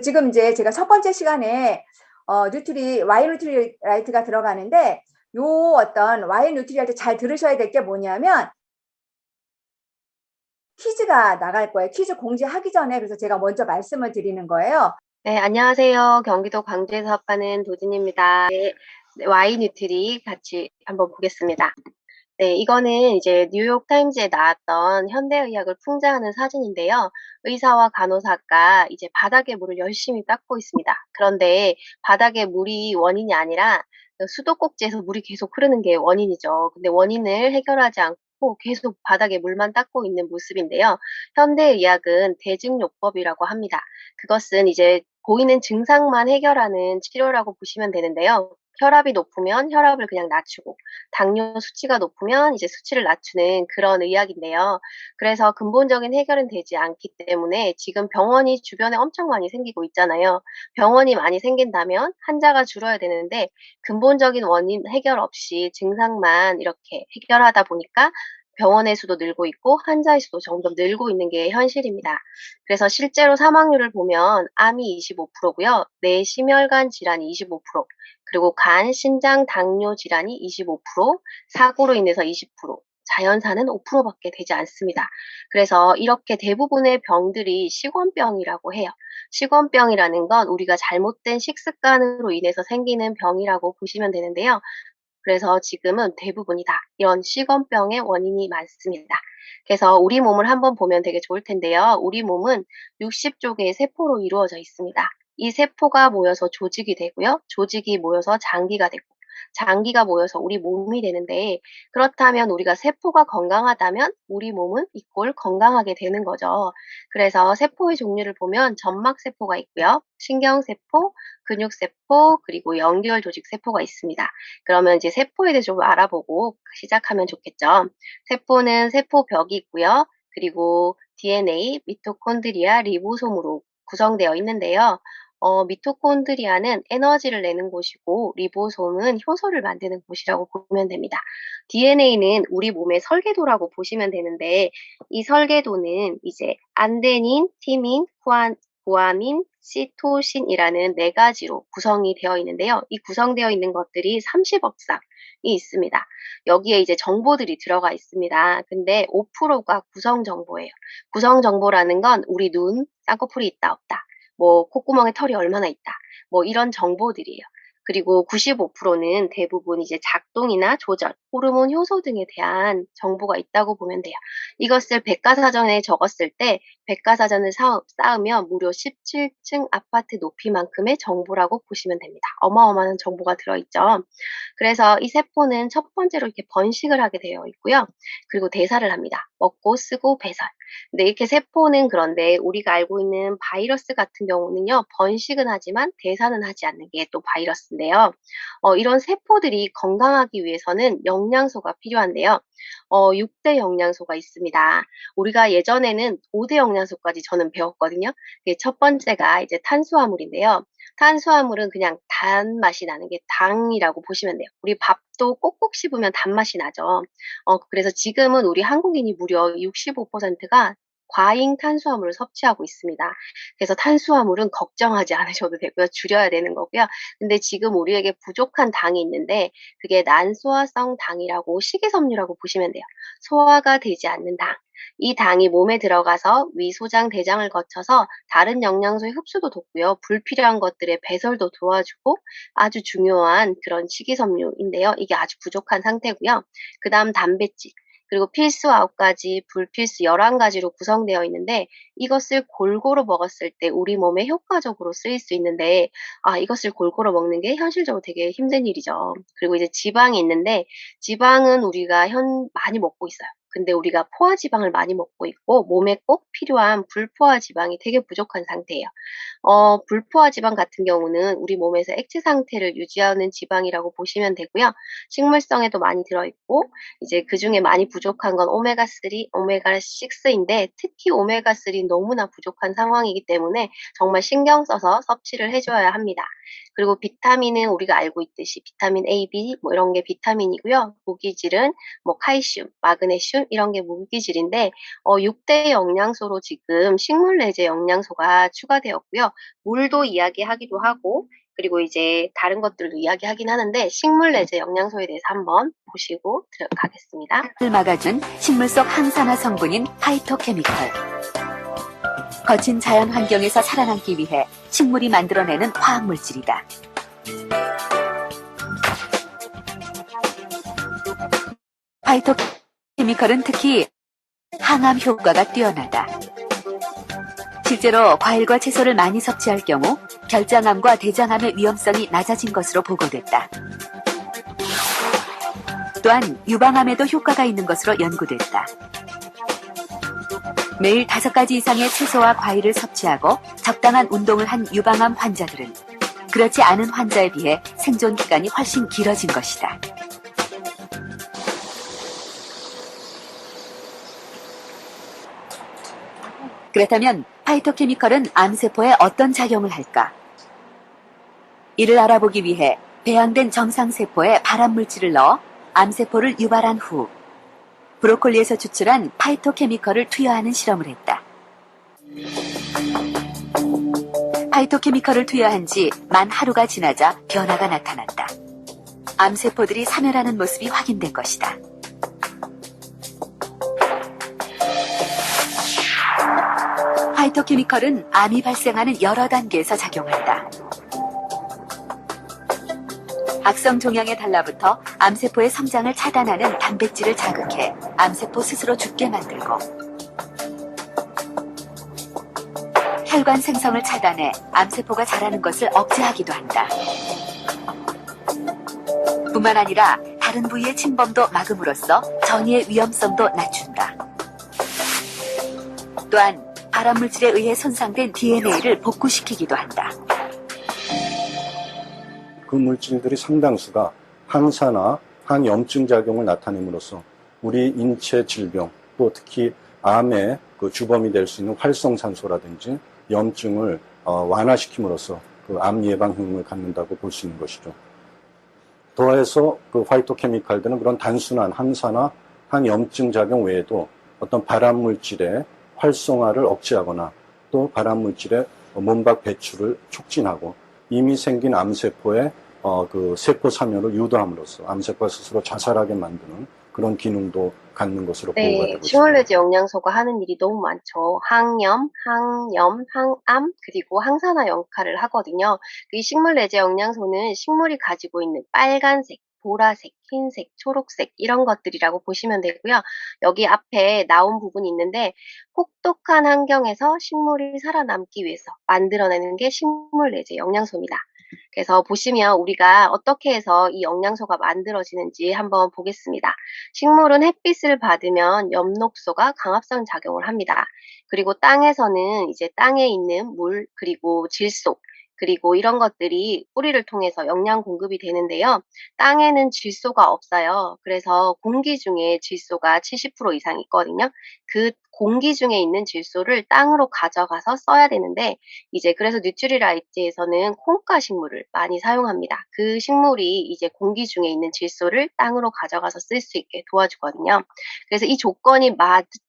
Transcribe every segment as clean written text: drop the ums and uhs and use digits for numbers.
지금 이제 제가 첫 번째 시간에 와이 뉴트리라이트가 들어가는데, 요 어떤 와이 뉴트리라이트 잘 들으셔야 될 게 뭐냐면 퀴즈가 나갈 거예요. 퀴즈 공지하기 전에. 그래서 제가 먼저 말씀을 드리는 거예요. 네, 안녕하세요. 경기도 광주에서 사업하는 도진입니다. 네, 와이 뉴트리 같이 한번 보겠습니다. 네, 이거는 이제 뉴욕 타임즈에 나왔던 현대의학을 풍자하는 사진인데요. 의사와 간호사가 이제 바닥에 물을 열심히 닦고 있습니다. 그런데 바닥에 물이 원인이 아니라 수도꼭지에서 물이 계속 흐르는 게 원인이죠. 근데 원인을 해결하지 않고 계속 바닥에 물만 닦고 있는 모습인데요. 현대의학은 대증요법이라고 합니다. 그것은 이제 보이는 증상만 해결하는 치료라고 보시면 되는데요. 혈압이 높으면 혈압을 그냥 낮추고, 당뇨 수치가 높으면 이제 수치를 낮추는 그런 의학인데요. 그래서 근본적인 해결은 되지 않기 때문에 지금 병원이 주변에 엄청 많이 생기고 있잖아요. 병원이 많이 생긴다면 환자가 줄어야 되는데 근본적인 원인 해결 없이 증상만 이렇게 해결하다 보니까 병원의 수도 늘고 있고 환자의 수도 점점 늘고 있는 게 현실입니다. 그래서 실제로 사망률을 보면 암이 25%고요. 뇌심혈관 질환이 25%, 그리고 간, 신장, 당뇨 질환이 25%, 사고로 인해서 20%, 자연사는 5%밖에 되지 않습니다. 그래서 이렇게 대부분의 병들이 식원병이라고 해요. 식원병이라는 건 우리가 잘못된 식습관으로 인해서 생기는 병이라고 보시면 되는데요. 그래서 지금은 대부분이 다 이런 식원병의 원인이 많습니다. 그래서 우리 몸을 한번 보면 되게 좋을 텐데요. 우리 몸은 60조 개의 세포로 이루어져 있습니다. 이 세포가 모여서 조직이 되고요. 조직이 모여서 장기가 되고, 장기가 모여서 우리 몸이 되는데, 그렇다면 우리가 세포가 건강하다면 우리 몸은 이꼴 건강하게 되는 거죠. 그래서 세포의 종류를 보면 점막세포가 있고요. 신경세포, 근육세포, 그리고 연결 조직 세포가 있습니다. 그러면 이제 세포에 대해서 좀 알아보고 시작하면 좋겠죠. 세포는 세포벽이 있고요. 그리고 DNA, 미토콘드리아, 리보솜으로 구성되어 있는데요. 미토콘드리아는 에너지를 내는 곳이고 리보솜은 효소를 만드는 곳이라고 보면 됩니다. DNA는 우리 몸의 설계도라고 보시면 되는데, 이 설계도는 이제 안데닌, 티민, 구아닌, 시토신이라는 네 가지로 구성이 되어 있는데요. 이 구성되어 있는 것들이 30억 쌍이 있습니다. 여기에 이제 정보들이 들어가 있습니다. 근데 5%가 구성 정보예요. 구성 정보라는 건 우리 눈, 쌍꺼풀이 있다, 없다. 뭐 콧구멍에 털이 얼마나 있다. 뭐 이런 정보들이에요. 그리고 95%는 대부분 이제 작동이나 조절, 호르몬 효소 등에 대한 정보가 있다고 보면 돼요. 이것을 백과사전에 적었을 때 백과사전을 쌓으면 무려 17층 아파트 높이만큼의 정보라고 보시면 됩니다. 어마어마한 정보가 들어있죠. 그래서 이 세포는 첫 번째로 이렇게 번식을 하게 되어 있고요. 그리고 대사를 합니다. 먹고 쓰고 배설. 근데 이렇게 세포는, 그런데 우리가 알고 있는 바이러스 같은 경우는요, 번식은 하지만 대사는 하지 않는 게 또 바이러스인데요. 이런 세포들이 건강하기 위해서는 영양소가 필요한데요. 6대 영양소가 있습니다. 우리가 예전에는 5대 영양소까지 저는 배웠거든요. 그게 첫 번째가 이제 탄수화물인데요. 탄수화물은 그냥 단맛이 나는 게 당이라고 보시면 돼요. 우리 밥도 꼭꼭 씹으면 단맛이 나죠. 그래서 지금은 우리 한국인이 무려 65%가 과잉 탄수화물을 섭취하고 있습니다. 그래서 탄수화물은 걱정하지 않으셔도 되고요. 줄여야 되는 거고요. 근데 지금 우리에게 부족한 당이 있는데, 그게 난소화성 당이라고, 식이섬유라고 보시면 돼요. 소화가 되지 않는 당. 이 당이 몸에 들어가서 위, 소장, 대장을 거쳐서 다른 영양소의 흡수도 돕고요. 불필요한 것들의 배설도 도와주고 아주 중요한 그런 식이섬유인데요. 이게 아주 부족한 상태고요. 그다음 단백질. 그리고 필수 9가지, 불필수 11가지로 구성되어 있는데, 이것을 골고루 먹었을 때 우리 몸에 효과적으로 쓰일 수 있는데, 이것을 골고루 먹는 게 현실적으로 되게 힘든 일이죠. 그리고 이제 지방이 있는데, 지방은 우리가 많이 먹고 있어요. 근데 우리가 포화 지방을 많이 먹고 있고 몸에 꼭 필요한 불포화 지방이 되게 부족한 상태예요. 불포화 지방 같은 경우는 우리 몸에서 액체 상태를 유지하는 지방이라고 보시면 되고요. 식물성에도 많이 들어있고, 이제 그중에 많이 부족한 건 오메가3, 오메가6인데, 특히 오메가3는 너무나 부족한 상황이기 때문에 정말 신경 써서 섭취를 해줘야 합니다. 그리고 비타민은 우리가 알고 있듯이 비타민 A, B 뭐 이런 게 비타민이고요. 무기질은 뭐 칼슘, 마그네슘 이런 게 무기질인데 6대 영양소로 지금 식물 내재 영양소가 추가되었고요. 물도 이야기하기도 하고 그리고 이제 다른 것들도 이야기하긴 하는데 식물 내재 영양소에 대해서 한번 보시고 들어가겠습니다. 을 막아준 식물 속 항산화 성분인 파이토케미컬. 거친 자연 환경에서 살아남기 위해 식물이 만들어내는 화학 물질이다. 파이토케미컬은 특히 항암 효과가 뛰어나다. 실제로 과일과 채소를 많이 섭취할 경우 결장암과 대장암의 위험성이 낮아진 것으로 보고됐다. 또한 유방암에도 효과가 있는 것으로 연구됐다. 매일 5가지 이상의 채소와 과일을 섭취하고 적당한 운동을 한 유방암 환자들은 그렇지 않은 환자에 비해 생존 기간이 훨씬 길어진 것이다. 그렇다면 파이토케미컬은 암세포에 어떤 작용을 할까? 이를 알아보기 위해 배양된 정상세포에 발암물질을 넣어 암세포를 유발한 후 브로콜리에서 추출한 파이토케미컬을 투여하는 실험을 했다. 파이토케미컬을 투여한 지 만 하루가 지나자 변화가 나타났다. 암세포들이 사멸하는 모습이 확인된 것이다. 파이토케미컬은 암이 발생하는 여러 단계에서 작용한다. 악성 종양에 달라붙어 암세포의 성장을 차단하는 단백질을 자극해 암세포 스스로 죽게 만들고, 혈관 생성을 차단해 암세포가 자라는 것을 억제하기도 한다. 뿐만 아니라 다른 부위의 침범도 막음으로써 전이의 위험성도 낮춘다. 또한 발암물질에 의해 손상된 DNA를 복구시키기도 한다. 그 물질들이 상당수가 항산화, 항염증 작용을 나타냄으로써 우리 인체 질병, 또 특히 암의 그 주범이 될 수 있는 활성산소라든지 염증을 완화시킴으로써 그 암 예방 효능을 갖는다고 볼 수 있는 것이죠. 더해서 그 파이토케미칼들은 그런 단순한 항산화, 항염증 작용 외에도 어떤 발암물질의 활성화를 억제하거나 또 발암물질의 몸박 배출을 촉진하고 이미 생긴 암세포의 그 세포 사멸을 유도함으로써 암세포가 스스로 자살하게 만드는 그런 기능도 갖는 것으로 보고가 되고 있습니다. 식물 내재 영양소가 하는 일이 너무 많죠. 항염, 항암, 그리고 항산화 역할을 하거든요. 이 식물 내재 영양소는 식물이 가지고 있는 빨간색, 보라색, 흰색, 초록색 이런 것들이라고 보시면 되고요. 여기 앞에 나온 부분이 있는데 혹독한 환경에서 식물이 살아남기 위해서 만들어내는 게 식물 내재 영양소입니다. 그래서 보시면 우리가 어떻게 해서 이 영양소가 만들어지는지 한번 보겠습니다. 식물은 햇빛을 받으면 엽록소가 강합성 작용을 합니다. 그리고 땅에서는 이제 땅에 있는 물, 그리고 질소, 그리고 이런 것들이 뿌리를 통해서 영양 공급이 되는데요. 땅에는 질소가 없어요. 그래서 공기 중에 질소가 70% 이상 있거든요. 그 공기 중에 있는 질소를 땅으로 가져가서 써야 되는데 이제 그래서 뉴트리라이트에서는 콩가 식물을 많이 사용합니다. 그 식물이 이제 공기 중에 있는 질소를 땅으로 가져가서 쓸 수 있게 도와주거든요. 그래서 이 조건이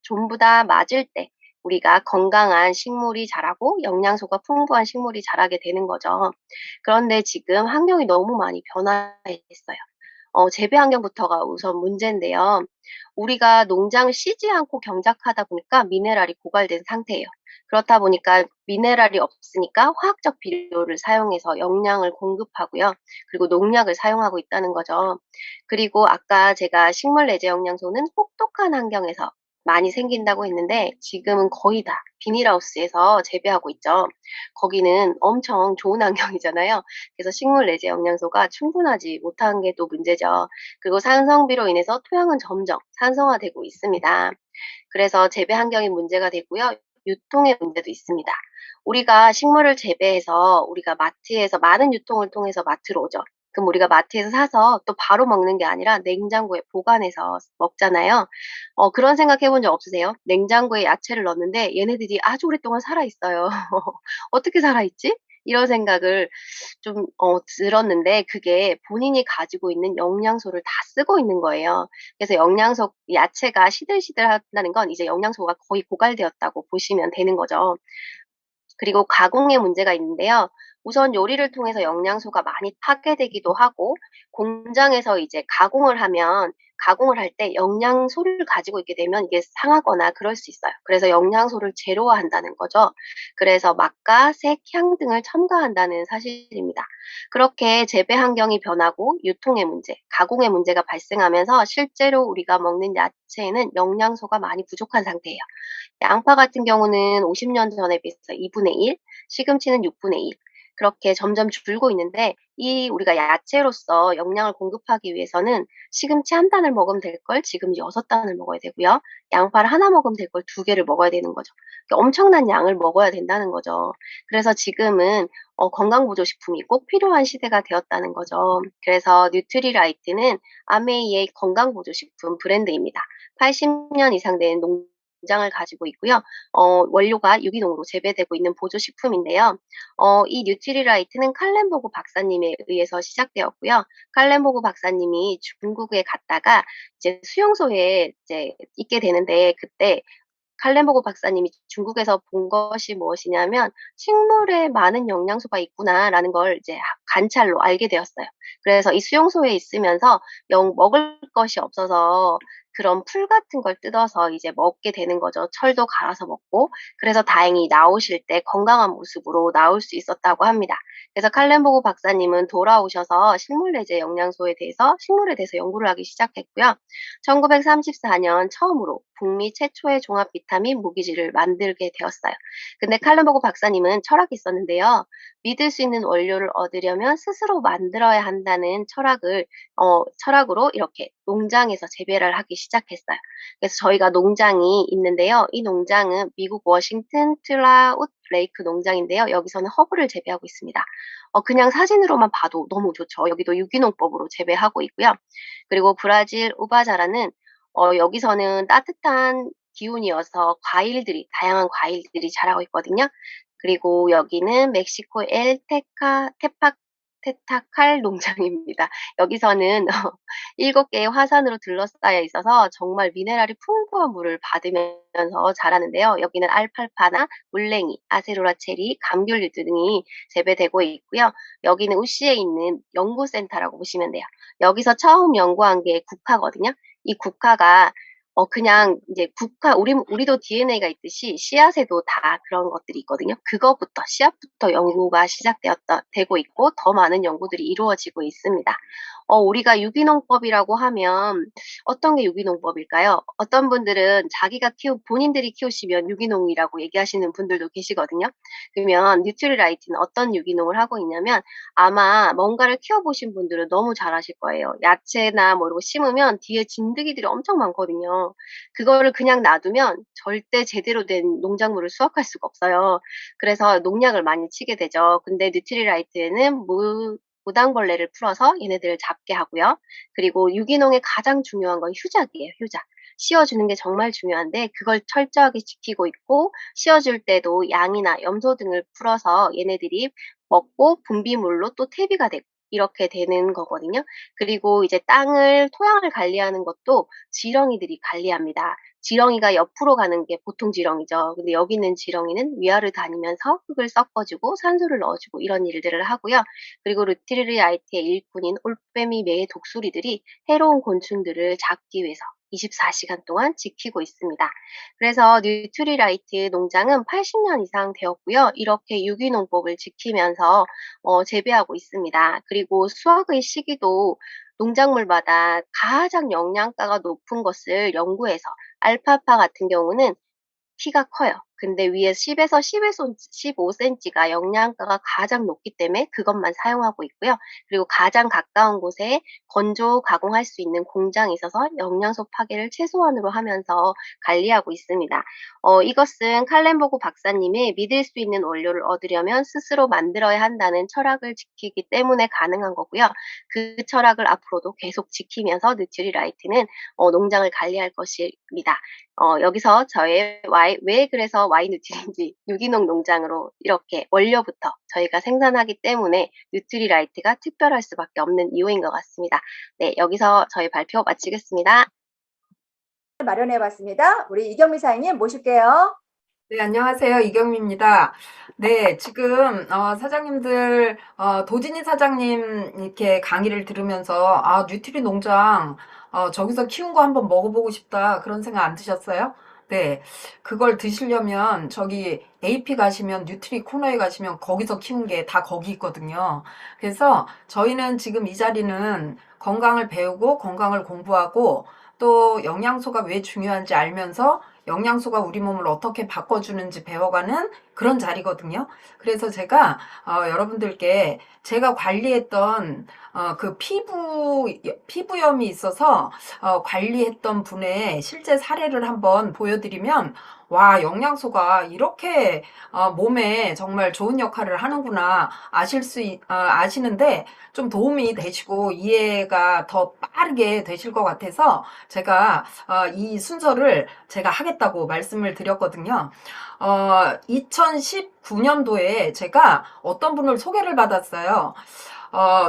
전부 다 맞을 때 우리가 건강한 식물이 자라고 영양소가 풍부한 식물이 자라게 되는 거죠. 그런데 지금 환경이 너무 많이 변화했어요. 재배 환경부터가 우선 문제인데요. 우리가 농장을 쉬지 않고 경작하다 보니까 미네랄이 고갈된 상태예요. 그렇다 보니까 미네랄이 없으니까 화학적 비료를 사용해서 영양을 공급하고요. 그리고 농약을 사용하고 있다는 거죠. 그리고 아까 제가 식물 내재 영양소는 혹독한 환경에서 많이 생긴다고 했는데 지금은 거의 다 비닐하우스에서 재배하고 있죠. 거기는 엄청 좋은 환경이잖아요. 그래서 식물 내재 영양소가 충분하지 못한 게 또 문제죠. 그리고 산성비로 인해서 토양은 점점 산성화되고 있습니다. 그래서 재배 환경이 문제가 되고요. 유통의 문제도 있습니다. 우리가 식물을 재배해서 우리가 마트에서 많은 유통을 통해서 마트로 오죠. 그럼 우리가 마트에서 사서 또 바로 먹는 게 아니라 냉장고에 보관해서 먹잖아요. 그런 생각 해본 적 없으세요? 냉장고에 야채를 넣었는데 얘네들이 아주 오랫동안 살아있어요. 어떻게 살아있지? 이런 생각을 좀 들었는데 그게 본인이 가지고 있는 영양소를 다 쓰고 있는 거예요. 그래서 영양소 야채가 시들시들하다는 건 이제 영양소가 거의 고갈되었다고 보시면 되는 거죠. 그리고 가공의 문제가 있는데요. 우선 요리를 통해서 영양소가 많이 파괴되기도 하고 공장에서 이제 가공을 할 때 영양소를 가지고 있게 되면 이게 상하거나 그럴 수 있어요. 그래서 영양소를 제로화한다는 거죠. 그래서 맛과 색, 향 등을 첨가한다는 사실입니다. 그렇게 재배 환경이 변하고 유통의 문제, 가공의 문제가 발생하면서 실제로 우리가 먹는 야채에는 영양소가 많이 부족한 상태예요. 양파 같은 경우는 50년 전에 비해서 2분의 1, 시금치는 6분의 1 그렇게 점점 줄고 있는데 이 우리가 야채로서 영양을 공급하기 위해서는 시금치 한 단을 먹으면 될 걸 지금 6단을 먹어야 되고요. 양파를 하나 먹으면 될 걸 2개를 먹어야 되는 거죠. 그러니까 엄청난 양을 먹어야 된다는 거죠. 그래서 지금은 건강보조식품이 꼭 필요한 시대가 되었다는 거죠. 그래서 뉴트리라이트는 아메이의 건강보조식품 브랜드입니다. 80년 이상 된 농장을 가지고 있고요. 원료가 유기농으로 재배되고 있는 보조식품인데요. 이 뉴트리라이트는 칼렌보그 박사님에 의해서 시작되었고요. 칼렌보그 박사님이 중국에 갔다가 이제 수용소에 이제 있게 되는데 그때 칼렌보그 박사님이 중국에서 본 것이 무엇이냐면 '식물에 많은 영양소가 있구나.'라는 걸 이제 관찰로 알게 되었어요. 그래서 이 수용소에 있으면서 먹을 것이 없어서 그런 풀 같은 걸 뜯어서 이제 먹게 되는 거죠. 철도 갈아서 먹고. 그래서 다행히 나오실 때 건강한 모습으로 나올 수 있었다고 합니다. 그래서 칼렌보그 박사님은 돌아오셔서 식물에 대해서 연구를 하기 시작했고요. 1934년 처음으로 북미 최초의 종합 비타민 무기질을 만들게 되었어요. 근데 칼렌보그 박사님은 철학이 있었는데요. 믿을 수 있는 원료를 얻으려면 스스로 만들어야 한다는 철학으로 이렇게 농장에서 재배를 하기 시작했어요. 그래서 저희가 농장이 있는데요. 이 농장은 미국 워싱턴 트라우트 레이크 농장인데요. 여기서는 허브를 재배하고 있습니다. 그냥 사진으로만 봐도 너무 좋죠. 여기도 유기농법으로 재배하고 있고요. 그리고 브라질 우바자라는 여기서는 따뜻한 기온이어서 다양한 과일들이 자라고 있거든요. 그리고 여기는 멕시코 테타칼 농장입니다. 여기서는 7개의 화산으로 둘러싸여 있어서 정말 미네랄이 풍부한 물을 받으면서 자라는데요. 여기는 알팔파나 물냉이, 아세로라 체리, 감귤류 등이 재배되고 있고요. 여기는 우시에 있는 연구센터라고 보시면 돼요. 여기서 처음 연구한 게 국화거든요. 이 국화가 그냥 이제 우리도 DNA가 있듯이 씨앗에도 다 그런 것들이 있거든요. 씨앗부터 연구가 되고 있고 더 많은 연구들이 이루어지고 있습니다. 우리가 유기농법이라고 하면 어떤 게 유기농법일까요? 어떤 분들은 본인들이 키우시면 유기농이라고 얘기하시는 분들도 계시거든요. 그러면 뉴트리라이트는 어떤 유기농을 하고 있냐면 아마 뭔가를 키워보신 분들은 너무 잘 아실 거예요. 야채나 뭐 이런 거 심으면 뒤에 진드기들이 엄청 많거든요. 그거를 그냥 놔두면 절대 제대로 된 농작물을 수확할 수가 없어요. 그래서 농약을 많이 치게 되죠. 근데 뉴트리라이트에는 무당벌레를 풀어서 얘네들을 잡게 하고요. 그리고 유기농의 가장 중요한 건 휴작이에요, 휴작. 씌워주는 게 정말 중요한데 그걸 철저하게 지키고 있고 씌워줄 때도 양이나 염소 등을 풀어서 얘네들이 먹고 분비물로 또 퇴비가 되고 이렇게 되는 거거든요. 그리고 이제 토양을 관리하는 것도 지렁이들이 관리합니다. 지렁이가 옆으로 가는 게 보통 지렁이죠. 근데 여기 있는 지렁이는 위아래 다니면서 흙을 섞어주고 산소를 넣어주고 이런 일들을 하고요. 그리고 루티리아이트의 일꾼인 올빼미 매의 독수리들이 해로운 곤충들을 잡기 위해서 24시간 동안 지키고 있습니다. 그래서 뉴트리라이트 농장은 80년 이상 되었고요. 이렇게 유기농법을 지키면서 재배하고 있습니다. 그리고 수확의 시기도 농작물마다 가장 영양가가 높은 것을 연구해서 알파파 같은 경우는 키가 커요. 근데 위에 10에서 15cm가 영양가가 가장 높기 때문에 그것만 사용하고 있고요. 그리고 가장 가까운 곳에 건조 가공할 수 있는 공장이 있어서 영양소 파괴를 최소한으로 하면서 관리하고 있습니다. 이것은 칼렌보그 박사님의 믿을 수 있는 원료를 얻으려면 스스로 만들어야 한다는 철학을 지키기 때문에 가능한 거고요. 그 철학을 앞으로도 계속 지키면서 뉴트리라이트는 농장을 관리할 것입니다. 여기서 왜 그래서 Y 뉴트리인지 유기농 농장으로 이렇게 원료부터 저희가 생산하기 때문에 뉴트리라이트가 특별할 수밖에 없는 이유인 것 같습니다. 네, 여기서 저희 발표 마치겠습니다. 마련해 봤습니다. 우리 이경미 사장님 모실게요. 네, 안녕하세요. 이경미입니다. 네, 지금, 사장님들, 도진희 사장님 이렇게 강의를 들으면서, 뉴트리 농장, 저기서 키운 거 한번 먹어보고 싶다. 그런 생각 안 드셨어요? 네, 그걸 드시려면 저기 AP 가시면, 뉴트리 코너에 가시면 거기서 키운 게 다 거기 있거든요. 그래서 저희는 지금 이 자리는 건강을 배우고 건강을 공부하고 또 영양소가 왜 중요한지 알면서 영양소가 우리 몸을 어떻게 바꿔주는지 배워가는 그런 자리거든요. 그래서 제가 여러분들께 제가 관리했던 그 피부염이 있어서 관리했던 분의 실제 사례를 한번 보여드리면 와, 영양소가 이렇게 몸에 정말 좋은 역할을 하는구나 아시는데 좀 도움이 되시고 이해가 더 빠르게 되실 것 같아서 제가 이 순서를 제가 하겠다고 말씀을 드렸거든요. 2019년도에 제가 어떤 분을 소개를 받았어요.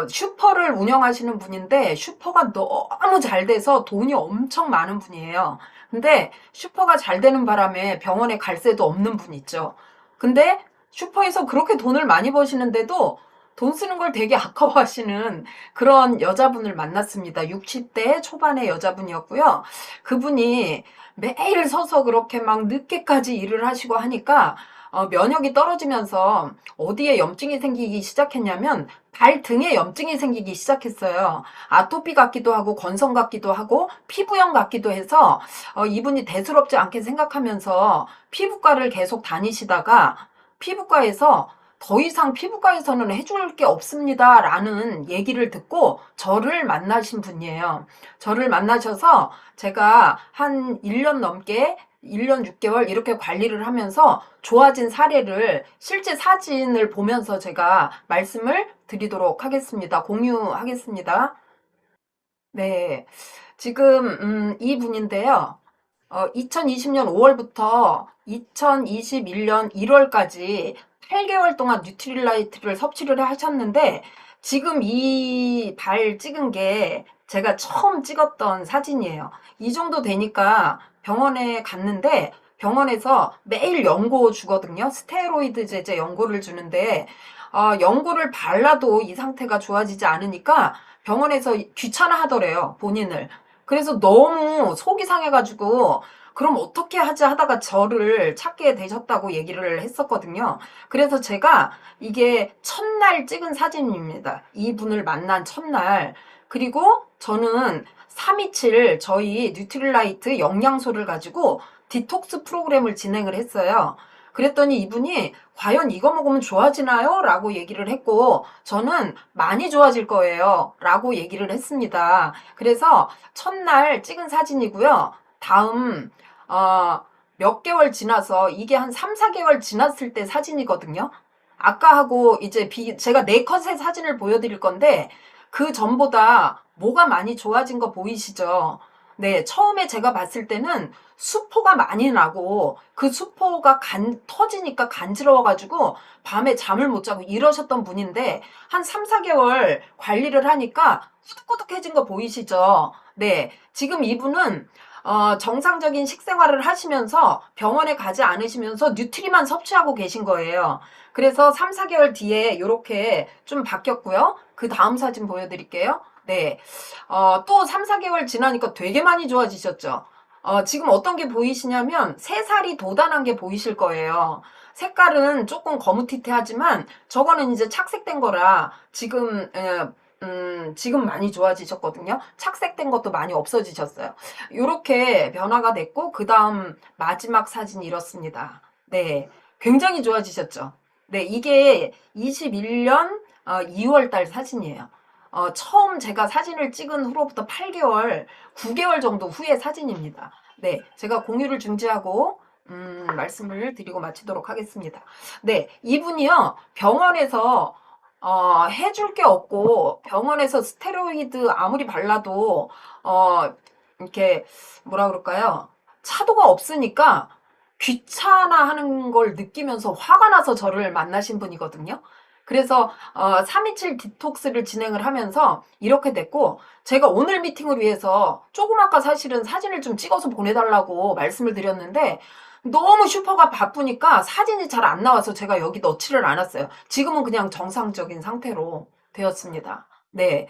슈퍼를 운영하시는 분인데 슈퍼가 너무 잘 돼서 돈이 엄청 많은 분이에요. 근데 슈퍼가 잘 되는 바람에 병원에 갈 새도 없는 분 있죠. 근데 슈퍼에서 그렇게 돈을 많이 버시는데도 돈 쓰는 걸 되게 아까워하시는 그런 여자분을 만났습니다. 60대 초반의 여자분이었고요. 그분이 매일 서서 그렇게 막 늦게까지 일을 하시고 하니까 면역이 떨어지면서 어디에 염증이 생기기 시작했냐면 발등에 염증이 생기기 시작했어요. 아토피 같기도 하고 건성 같기도 하고 피부염 같기도 해서 이분이 대수롭지 않게 생각하면서 피부과를 계속 다니시다가 피부과에서 더 이상 피부과에서는 해줄 게 없습니다 라는 얘기를 듣고 저를 만나신 분이에요. 저를 만나셔서 제가 한 1년 넘게 1년 6개월 이렇게 관리를 하면서 좋아진 사례를 실제 사진을 보면서 제가 말씀을 드리도록 하겠습니다. 공유하겠습니다. 네, 지금 이분인데요. 2020년 5월부터 2021년 1월까지 8개월 동안 뉴트릴라이트를 섭취를 하셨는데 지금 이 발 찍은 게 제가 처음 찍었던 사진이에요. 이 정도 되니까 병원에 갔는데 병원에서 매일 연고 주거든요. 스테로이드 제제 연고를 주는데 연고를 발라도 이 상태가 좋아지지 않으니까 병원에서 귀찮아 하더래요. 본인을. 그래서 너무 속이 상해가지고 그럼 어떻게 하지 하다가 저를 찾게 되셨다고 얘기를 했었거든요. 그래서 제가 이게 첫날 찍은 사진입니다. 이분을 만난 첫날. 그리고 저는 327 저희 뉴트릴라이트 영양소를 가지고 디톡스 프로그램을 진행을 했어요. 그랬더니 이분이 과연 이거 먹으면 좋아지나요? 라고 얘기를 했고 저는 많이 좋아질 거예요. 라고 얘기를 했습니다. 그래서 첫날 찍은 사진이고요. 다음 몇 개월 지나서 이게 한 3, 4개월 지났을 때 사진이거든요. 아까하고 이제 제가 4컷의 사진을 보여드릴 건데 그 전보다 뭐가 많이 좋아진 거 보이시죠? 네, 처음에 제가 봤을 때는 수포가 많이 나고 그 수포가 터지니까 간지러워가지고 밤에 잠을 못 자고 이러셨던 분인데 한 3, 4개월 관리를 하니까 후둑후둑해진 거 보이시죠? 네, 지금 이분은 정상적인 식생활을 하시면서 병원에 가지 않으시면서 뉴트리만 섭취하고 계신 거예요. 그래서 3, 4개월 뒤에 이렇게 좀 바뀌었고요. 그 다음 사진 보여드릴게요. 네. 또 3, 4개월 지나니까 되게 많이 좋아지셨죠? 지금 어떤 게 보이시냐면 새살이 돋아난 게 보이실 거예요. 색깔은 조금 거무튀튀하지만 저거는 이제 착색된 거라 지금 많이 좋아지셨거든요. 착색된 것도 많이 없어지셨어요. 이렇게 변화가 됐고 그 다음 마지막 사진이 이렇습니다. 네, 굉장히 좋아지셨죠. 네, 이게 21년 2월 달 사진이에요. 처음 제가 사진을 찍은 후로부터 8개월, 9개월 정도 후의 사진입니다. 네, 제가 공유를 중지하고 말씀을 드리고 마치도록 하겠습니다. 네, 이분이요 병원에서 해줄 게 없고 병원에서 스테로이드 아무리 발라도 이렇게 뭐라 그럴까요? 차도가 없으니까 귀찮아하는 걸 느끼면서 화가 나서 저를 만나신 분이거든요. 그래서 327 디톡스를 진행을 하면서 이렇게 됐고, 제가 오늘 미팅을 위해서 조금 아까 사실은 사진을 좀 찍어서 보내달라고 말씀을 드렸는데 너무 슈퍼가 바쁘니까 사진이 잘 안 나와서 제가 여기 넣지를 않았어요. 지금은 그냥 정상적인 상태로 되었습니다. 네.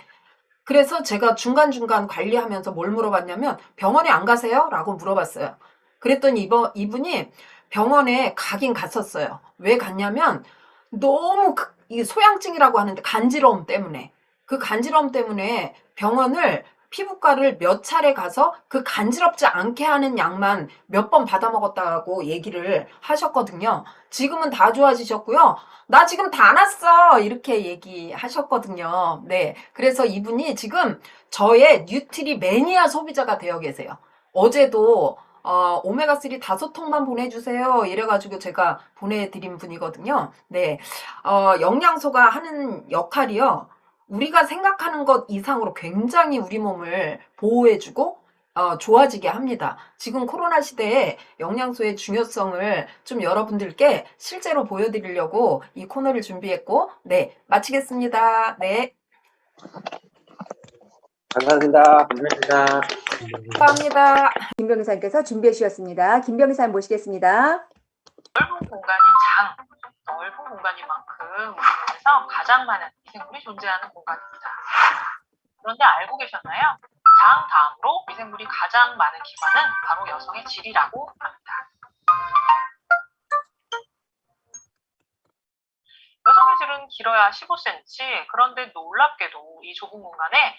그래서 제가 중간중간 관리하면서 뭘 물어봤냐면 병원에 안 가세요? 라고 물어봤어요. 그랬더니 이분이 병원에 가긴 갔었어요. 왜 갔냐면 너무 이 소양증이라고 하는데 간지러움 때문에, 그 간지러움 때문에 병원을 피부과를 몇 차례 가서 그 간지럽지 않게 하는 약만 몇 번 받아 먹었다고 얘기를 하셨거든요. 지금은 다 좋아지셨고요. 나 지금 다 났어! 이렇게 얘기하셨거든요. 네. 그래서 이분이 지금 저의 뉴트리 매니아 소비자가 되어 계세요. 어제도 오메가3 5통만 보내주세요. 이래가지고 제가 보내드린 분이거든요. 네. 영양소가 하는 역할이요. 우리가 생각하는 것 이상으로 굉장히 우리 몸을 보호해주고, 좋아지게 합니다. 지금 코로나 시대에 영양소의 중요성을 좀 여러분들께 실제로 보여드리려고 이 코너를 준비했고, 네. 마치겠습니다. 네. 감사합니다. 감사합니다. 김 변호사님께서 준비해 주셨습니다. 김 변호사님 모시겠습니다. 넓은 공간인 장, 넓은 공간인 만큼 우리 몸에서 가장 많은 미생물이 존재하는 공간입니다. 그런데 알고 계셨나요? 장 다음으로 미생물이 가장 많은 기관은 바로 여성의 질이라고 합니다. 여성의 질은 길어야 15cm, 그런데 놀랍게도 이 좁은 공간에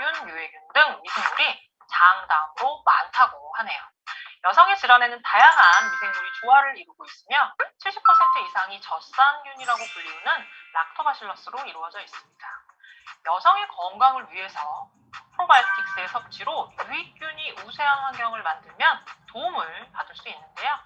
유익균, 유해균 등 미생물이 장 다음으로 많다고 하네요. 여성의 질 안에는 다양한 미생물이 조화를 이루고 있으며 70% 이상이 젖산균이라고 불리우는 락토바실러스로 이루어져 있습니다. 여성의 건강을 위해서 프로바이오틱스의 섭취로 유익균이 우세한 환경을 만들면 도움을 받을 수 있는데요.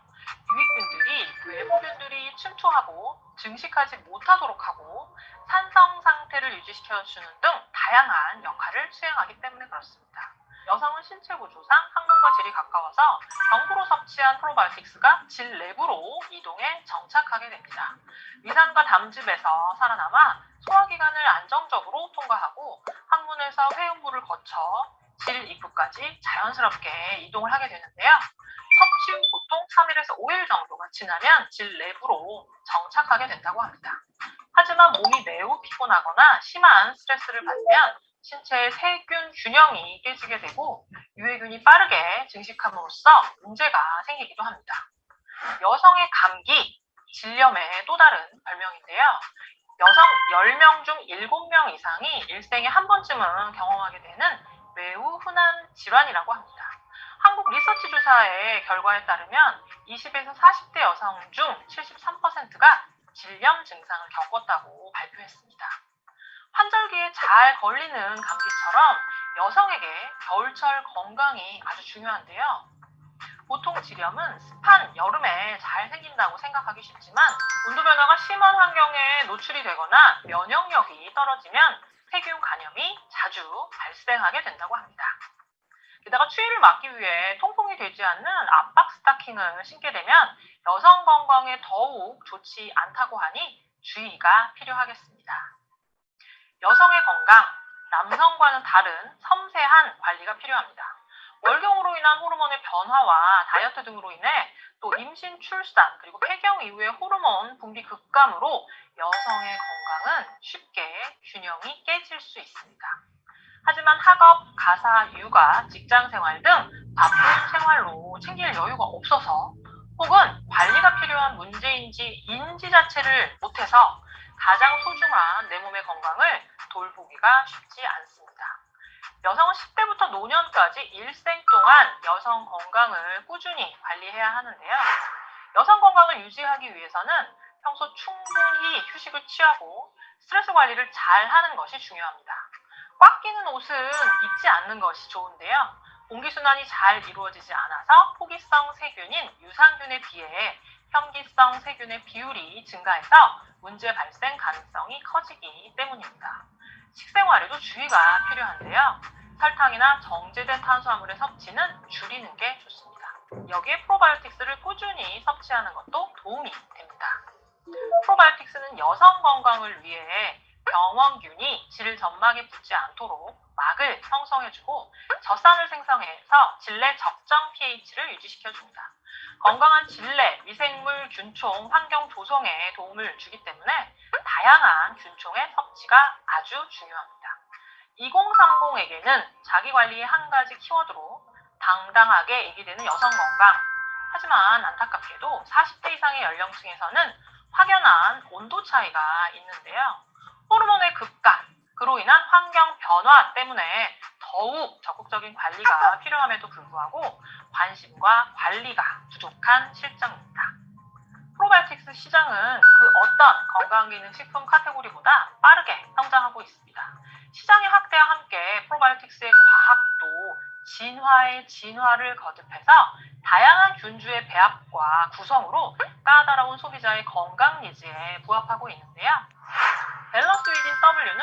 유익균들이 외부균들이 침투하고 증식하지 못하도록 하고 산성 상태를 유지시켜주는 등 다양한 역할을 수행하기 때문에 그렇습니다. 여성은 신체 구조상 항문과 질이 가까워서 경부로 섭취한 프로바이오틱스가 질 내부로 이동해 정착하게 됩니다. 위산과 담즙에서 살아남아 소화기관을 안정적으로 통과하고 항문에서 회음부를 거쳐 질 입구까지 자연스럽게 이동을 하게 되는데요. 섭취 후 보통 3일에서 5일 정도가 지나면 질 내부로 정착하게 된다고 합니다. 하지만 몸이 매우 피곤하거나 심한 스트레스를 받으면 신체의 세균 균형이 깨지게 되고 유해균이 빠르게 증식함으로써 문제가 생기기도 합니다. 여성의 감기, 질염의 또 다른 별명인데요. 여성 10명 중 7명 이상이 일생에 한 번쯤은 경험하게 되는 매우 흔한 질환이라고 합니다. 한국 리서치 조사의 결과에 따르면 20에서 40대 여성 중 73%가 질염 증상을 겪었다고 발표했습니다. 환절기에 잘 걸리는 감기처럼 여성에게 겨울철 건강이 아주 중요한데요. 보통 질염은 습한 여름에 잘 생긴다고 생각하기 쉽지만 온도 변화가 심한 환경에 노출이 되거나 면역력이 떨어지면 세균 감염이 자주 발생하게 된다고 합니다. 게다가 추위를 막기 위해 통풍이 되지 않는 압박 스타킹을 신게 되면 여성 건강에 더욱 좋지 않다고 하니 주의가 필요하겠습니다. 여성의 건강, 남성과는 다른 섬세한 관리가 필요합니다. 월경으로 인한 호르몬의 변화와 다이어트 등으로 인해 또 임신, 출산, 그리고 폐경 이후의 호르몬 분비 급감으로 여성의 건강은 쉽게 균형이 깨질 수 있습니다. 하지만 학업, 가사, 육아, 직장 생활 등 바쁜 생활로 챙길 여유가 없어서 혹은 관리가 필요한 문제인지 인지 자체를 못해서 가장 소중한 내 몸의 건강을 돌보기가 쉽지 않습니다. 여성은 10대부터 노년까지 일생 동안 여성 건강을 꾸준히 관리해야 하는데요. 여성 건강을 유지하기 위해서는 평소 충분히 휴식을 취하고 스트레스 관리를 잘 하는 것이 중요합니다. 꽉 끼는 옷은 입지 않는 것이 좋은데요. 공기순환이 잘 이루어지지 않아서 포기성 세균인 유산균에 비해 현기성 세균의 비율이 증가해서 문제 발생 가능성이 커지기 때문입니다. 식생활에도 주의가 필요한데요. 설탕이나 정제된 탄수화물의 섭취는 줄이는 게 좋습니다. 여기에 프로바이오틱스를 꾸준히 섭취하는 것도 도움이 됩니다. 프로바이오틱스는 여성 건강을 위해 병원균이 질 점막에 붙지 않도록 막을 형성해주고 젖산을 생성해서 질내 적정 pH를 유지시켜줍니다. 건강한 질내, 미생물, 균총, 환경 조성에 도움을 주기 때문에 다양한 균총의 섭취가 아주 중요합니다. 2030에게는 자기관리의 한 가지 키워드로 당당하게 얘기되는 여성 건강. 하지만 안타깝게도 40대 이상의 연령층에서는 확연한 온도 차이가 있는데요. 호르몬의 급감, 그로 인한 환경 변화 때문에 더욱 적극적인 관리가 필요함에도 불구하고 관심과 관리가 부족한 실정입니다. 프로바이오틱스 시장은 그 어떤 건강기능식품 카테고리보다 빠르게 성장하고 있습니다. 시장의 확대와 함께 프로바이오틱스의 과학도 진화의 진화를 거듭해서 다양한 균주의 배합과 구성으로 까다로운 소비자의 건강 니즈에 부합하고 있는데요. 밸런스 위딘 W는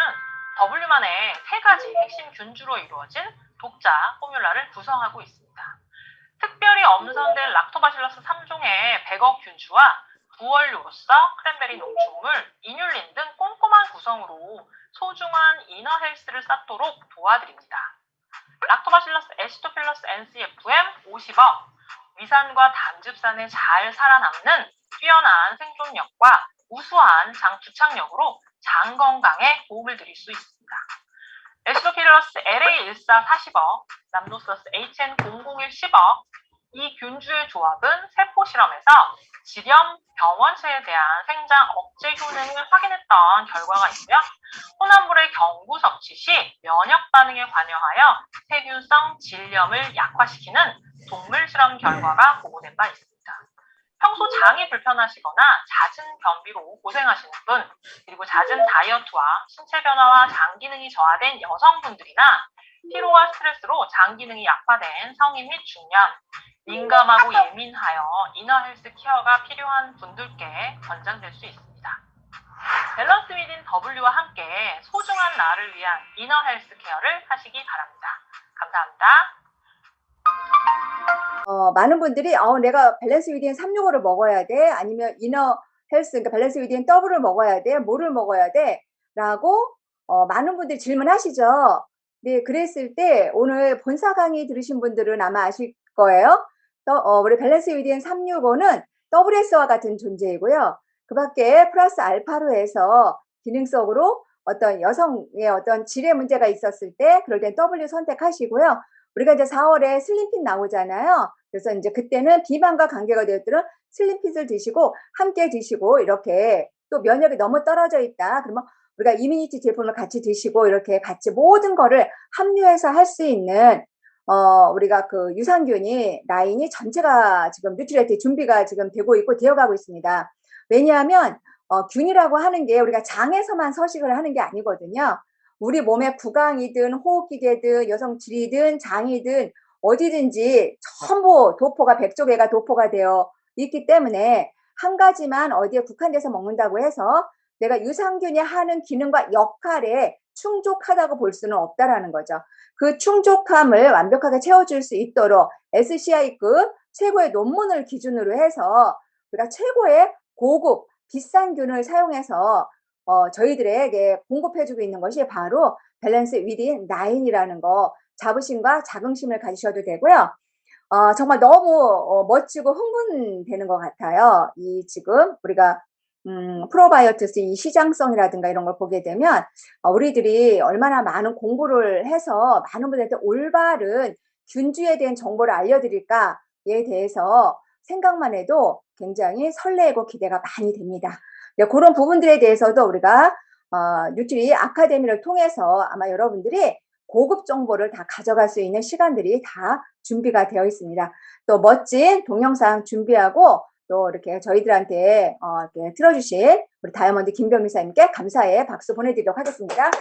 W만의 3가지 핵심 균주로 이루어진 독자 포뮬라를 구성하고 있습니다. 특별히 엄선된 락토바실러스 3종의 100억 균주와 부원료로서 크랜베리 농축물, 이뉼린 등 꼼꼼한 구성으로 소중한 이너 헬스를 쌓도록 도와드립니다. 락토바실러스 에시토필러스 NCFM 50억, 위산과 담즙산에 잘 살아남는 뛰어난 생존력과 우수한 장 부착력으로 장 건강에 도움을 드릴 수 있습니다. 에시도필러스 LA14 40억, 람노스러스 HN001 10억, 이 균주의 조합은 세포 실험에서 질염 병원체에 대한 생장 억제 효능을 확인했던 결과가 있고요. 혼합물의 경구 섭취 시 면역 반응에 관여하여 세균성 질염을 약화시키는 동물 실험 결과가 보고된 바 있습니다. 평소 장이 불편하시거나 잦은 변비로 고생하시는 분, 그리고 잦은 다이어트와 신체 변화와 장 기능이 저하된 여성분들이나 피로와 스트레스로 장 기능이 약화된 성인 및 중년, 민감하고 예민하여 이너 헬스 케어가 필요한 분들께 권장될 수 있습니다. 밸런스 위딘 W와 함께 소중한 나를 위한 이너 헬스 케어를 하시기 바랍니다. 감사합니다. 많은 분들이 내가 밸런스 위딘 365를 먹어야 돼? 아니면 이너 헬스, 그러니까 밸런스 위딘 더블을 먹어야 돼? 뭐를 먹어야 돼? 라고 많은 분들이 질문하시죠. 네, 그랬을 때 오늘 본사 강의 들으신 분들은 아마 아실 거예요. 우리 밸런스 위딘 365는 WS와 같은 존재이고요. 그 밖에 플러스 알파로 해서 기능적으로 어떤 여성의 어떤 질의 문제가 있었을 때 그럴 땐 W 선택하시고요. 우리가 이제 4월에 슬림핏 나오잖아요. 그래서 이제 그때는 비만과 관계가 되었더라 슬림핏을 드시고 함께 드시고 이렇게 또 면역이 너무 떨어져 있다. 그러면 우리가 이뮤니티 제품을 같이 드시고 이렇게 같이 모든 거를 합류해서 할 수 있는 우리가 그 유산균이 라인이 전체가 지금 뉴트리아트 준비가 지금 되고 있고 되어가고 있습니다. 왜냐하면 균이라고 하는 게 우리가 장에서만 서식을 하는 게 아니거든요. 우리 몸의 구강이든 호흡기계든 여성질이든 장이든 어디든지 전부 도포가 100조개가 도포가 되어 있기 때문에 한 가지만 어디에 국한돼서 먹는다고 해서 내가 유산균이 하는 기능과 역할에 충족하다고 볼 수는 없다라는 거죠. 그 충족함을 완벽하게 채워줄 수 있도록 SCI급 최고의 논문을 기준으로 해서 우리가 최고의 고급 비싼 균을 사용해서 저희들에게 공급해주고 있는 것이 바로 밸런스 위딘 9이라는 거 자부심과 자긍심을 가지셔도 되고요. 정말 너무 멋지고 흥분되는 것 같아요. 이 지금 우리가 프로바이오틱스 이 시장성이라든가 이런 걸 보게 되면 우리들이 얼마나 많은 공부를 해서 많은 분들한테 올바른 균주에 대한 정보를 알려드릴까에 대해서 생각만 해도 굉장히 설레고 기대가 많이 됩니다. 네, 그런 부분들에 대해서도 우리가 뉴트리 아카데미를 통해서 아마 여러분들이 고급 정보를 다 가져갈 수 있는 시간들이 다 준비가 되어 있습니다. 또 멋진 동영상 준비하고 또 이렇게 저희들한테 이렇게 틀어주신 우리 다이아몬드 김병미 사님께 감사의 박수 보내드리도록 하겠습니다.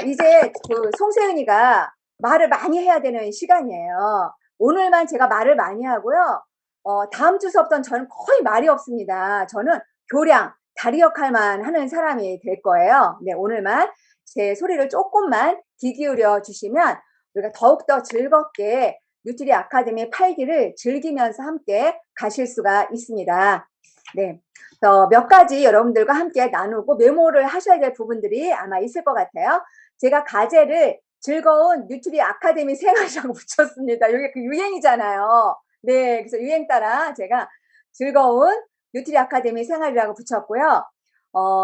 이제 그 송세은이가 말을 많이 해야 되는 시간이에요. 오늘만 제가 말을 많이 하고요. 다음 주 수업부터는 저는 거의 말이 없습니다. 저는 교량, 다리 역할만 하는 사람이 될 거예요. 네, 오늘만 제 소리를 조금만 귀 기울여 주시면 우리가 더욱더 즐겁게 뉴트리 아카데미 8기를 즐기면서 함께 가실 수가 있습니다. 네. 몇 가지 여러분들과 함께 나누고 메모를 하셔야 될 부분들이 아마 있을 것 같아요. 제가 과제를 즐거운 뉴트리 아카데미 생활이라고 붙였습니다. 이게 그 유행이잖아요. 네. 그래서 유행 따라 제가 즐거운 뉴트리 아카데미 생활이라고 붙였고요.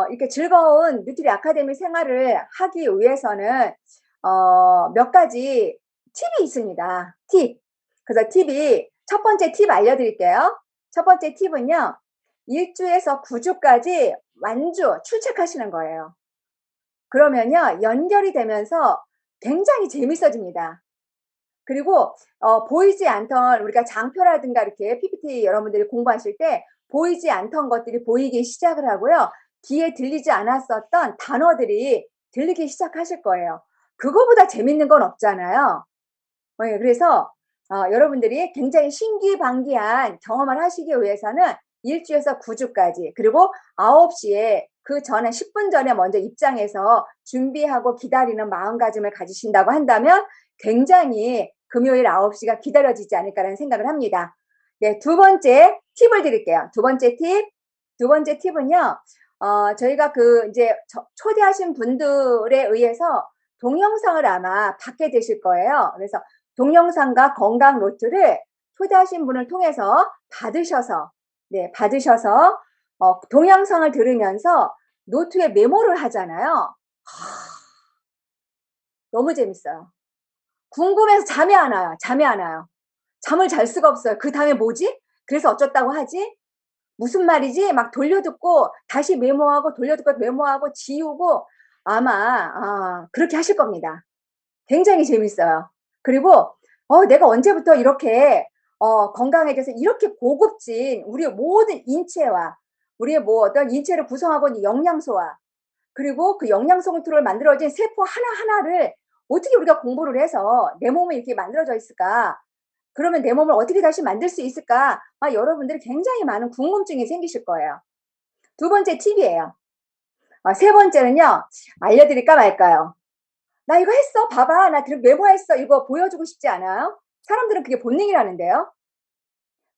이렇게 즐거운 뉴트리 아카데미 생활을 하기 위해서는, 몇 가지 팁이 있습니다. 팁. 그래서 첫 번째 팁 알려드릴게요. 첫 번째 팁은요, 1주에서 9주까지 완주 출첵하시는 거예요. 그러면요, 연결이 되면서 굉장히 재밌어집니다. 그리고, 보이지 않던 우리가 장표라든가 이렇게 PPT 여러분들이 공부하실 때 보이지 않던 것들이 보이기 시작을 하고요. 귀에 들리지 않았었던 단어들이 들리기 시작하실 거예요. 그거보다 재밌는 건 없잖아요. 네, 그래서 여러분들이 굉장히 신기방기한 경험을 하시기 위해서는 1주에서 9주까지, 그리고 9시에 그 전에 10분 전에 먼저 입장해서 준비하고 기다리는 마음가짐을 가지신다고 한다면 굉장히 금요일 9시가 기다려지지 않을까라는 생각을 합니다. 네, 두 번째 팁을 드릴게요. 두 번째 팁은요, 저희가 이제 초대하신 분들에 의해서 동영상을 아마 받게 되실 거예요. 그래서 동영상과 건강 노트를 초대하신 분을 통해서 받으셔서 동영상을 들으면서 노트에 메모를 하잖아요. 너무 재밌어요. 궁금해서 잠이 안 와요. 잠을 잘 수가 없어요. 그 다음에 뭐지? 그래서 어쩌다고 하지? 무슨 말이지? 막 돌려듣고 다시 메모하고 돌려듣고 메모하고 지우고, 아마 그렇게 하실 겁니다. 굉장히 재밌어요. 그리고 내가 언제부터 이렇게 건강에 대해서 이렇게 고급진 우리의 모든 인체와 우리의 어떤 인체를 구성하고 있는 영양소와, 그리고 그 영양소 컨트롤 만들어진 세포 하나하나를 어떻게 우리가 공부를 해서 내 몸에 이렇게 만들어져 있을까? 그러면 내 몸을 어떻게 다시 만들 수 있을까? 여러분들이 굉장히 많은 궁금증이 생기실 거예요. 두 번째 팁이에요. 세 번째는요, 알려드릴까 말까요? 나 이거 했어. 봐봐. 나 메모했어. 이거 보여주고 싶지 않아요? 사람들은 그게 본능이라는데요.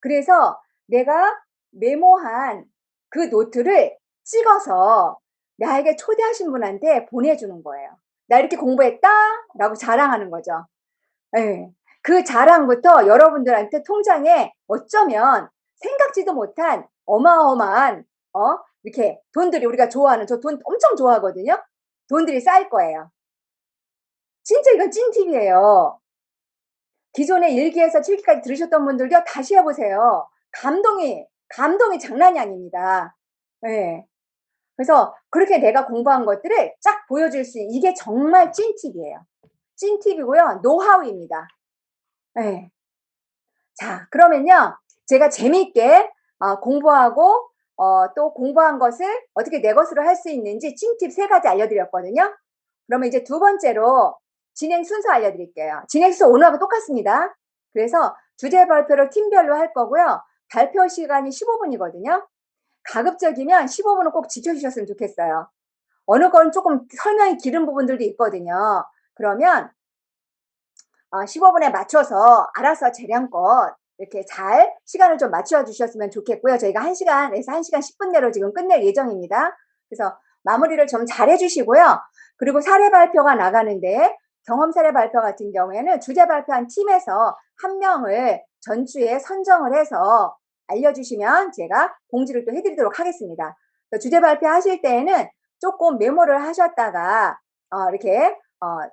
그래서 내가 메모한 그 노트를 찍어서 나에게 초대하신 분한테 보내주는 거예요. 나 이렇게 공부했다? 라고 자랑하는 거죠. 네. 그 자랑부터 여러분들한테 통장에 어쩌면 생각지도 못한 어마어마한, 이렇게 돈들이, 우리가 좋아하는, 저 돈 엄청 좋아하거든요. 돈들이 쌓일 거예요. 진짜 이건 찐팁이에요. 기존에 1기에서 7기까지 들으셨던 분들도 다시 해보세요. 감동이 장난이 아닙니다. 네. 그래서 그렇게 내가 공부한 것들을 쫙 보여줄 수 있는, 이게 정말 찐팁이에요. 찐팁이고요. 노하우입니다. 네. 자, 그러면요, 제가 재미있게 공부하고 또 공부한 것을 어떻게 내 것으로 할 수 있는지 찐팁 3가지 알려드렸거든요. 그러면 이제 두 번째로 진행 순서 알려드릴게요. 진행 순서 오늘하고 똑같습니다. 그래서 주제 발표를 팀별로 할 거고요. 발표 시간이 15분이거든요. 가급적이면 15분은 꼭 지켜주셨으면 좋겠어요. 어느 건 조금 설명이 길은 부분들도 있거든요. 그러면 15분에 맞춰서 알아서 재량껏 이렇게 잘 시간을 좀 맞춰 주셨으면 좋겠고요. 저희가 1시간에서 1시간 10분 내로 지금 끝낼 예정입니다. 그래서 마무리를 좀 잘 해주시고요. 그리고 사례 발표가 나가는데, 경험 사례 발표 같은 경우에는 주제 발표한 팀에서 한 명을 전주에 선정을 해서 알려주시면 제가 공지를 또 해드리도록 하겠습니다. 주제 발표 하실 때에는 조금 메모를 하셨다가 이렇게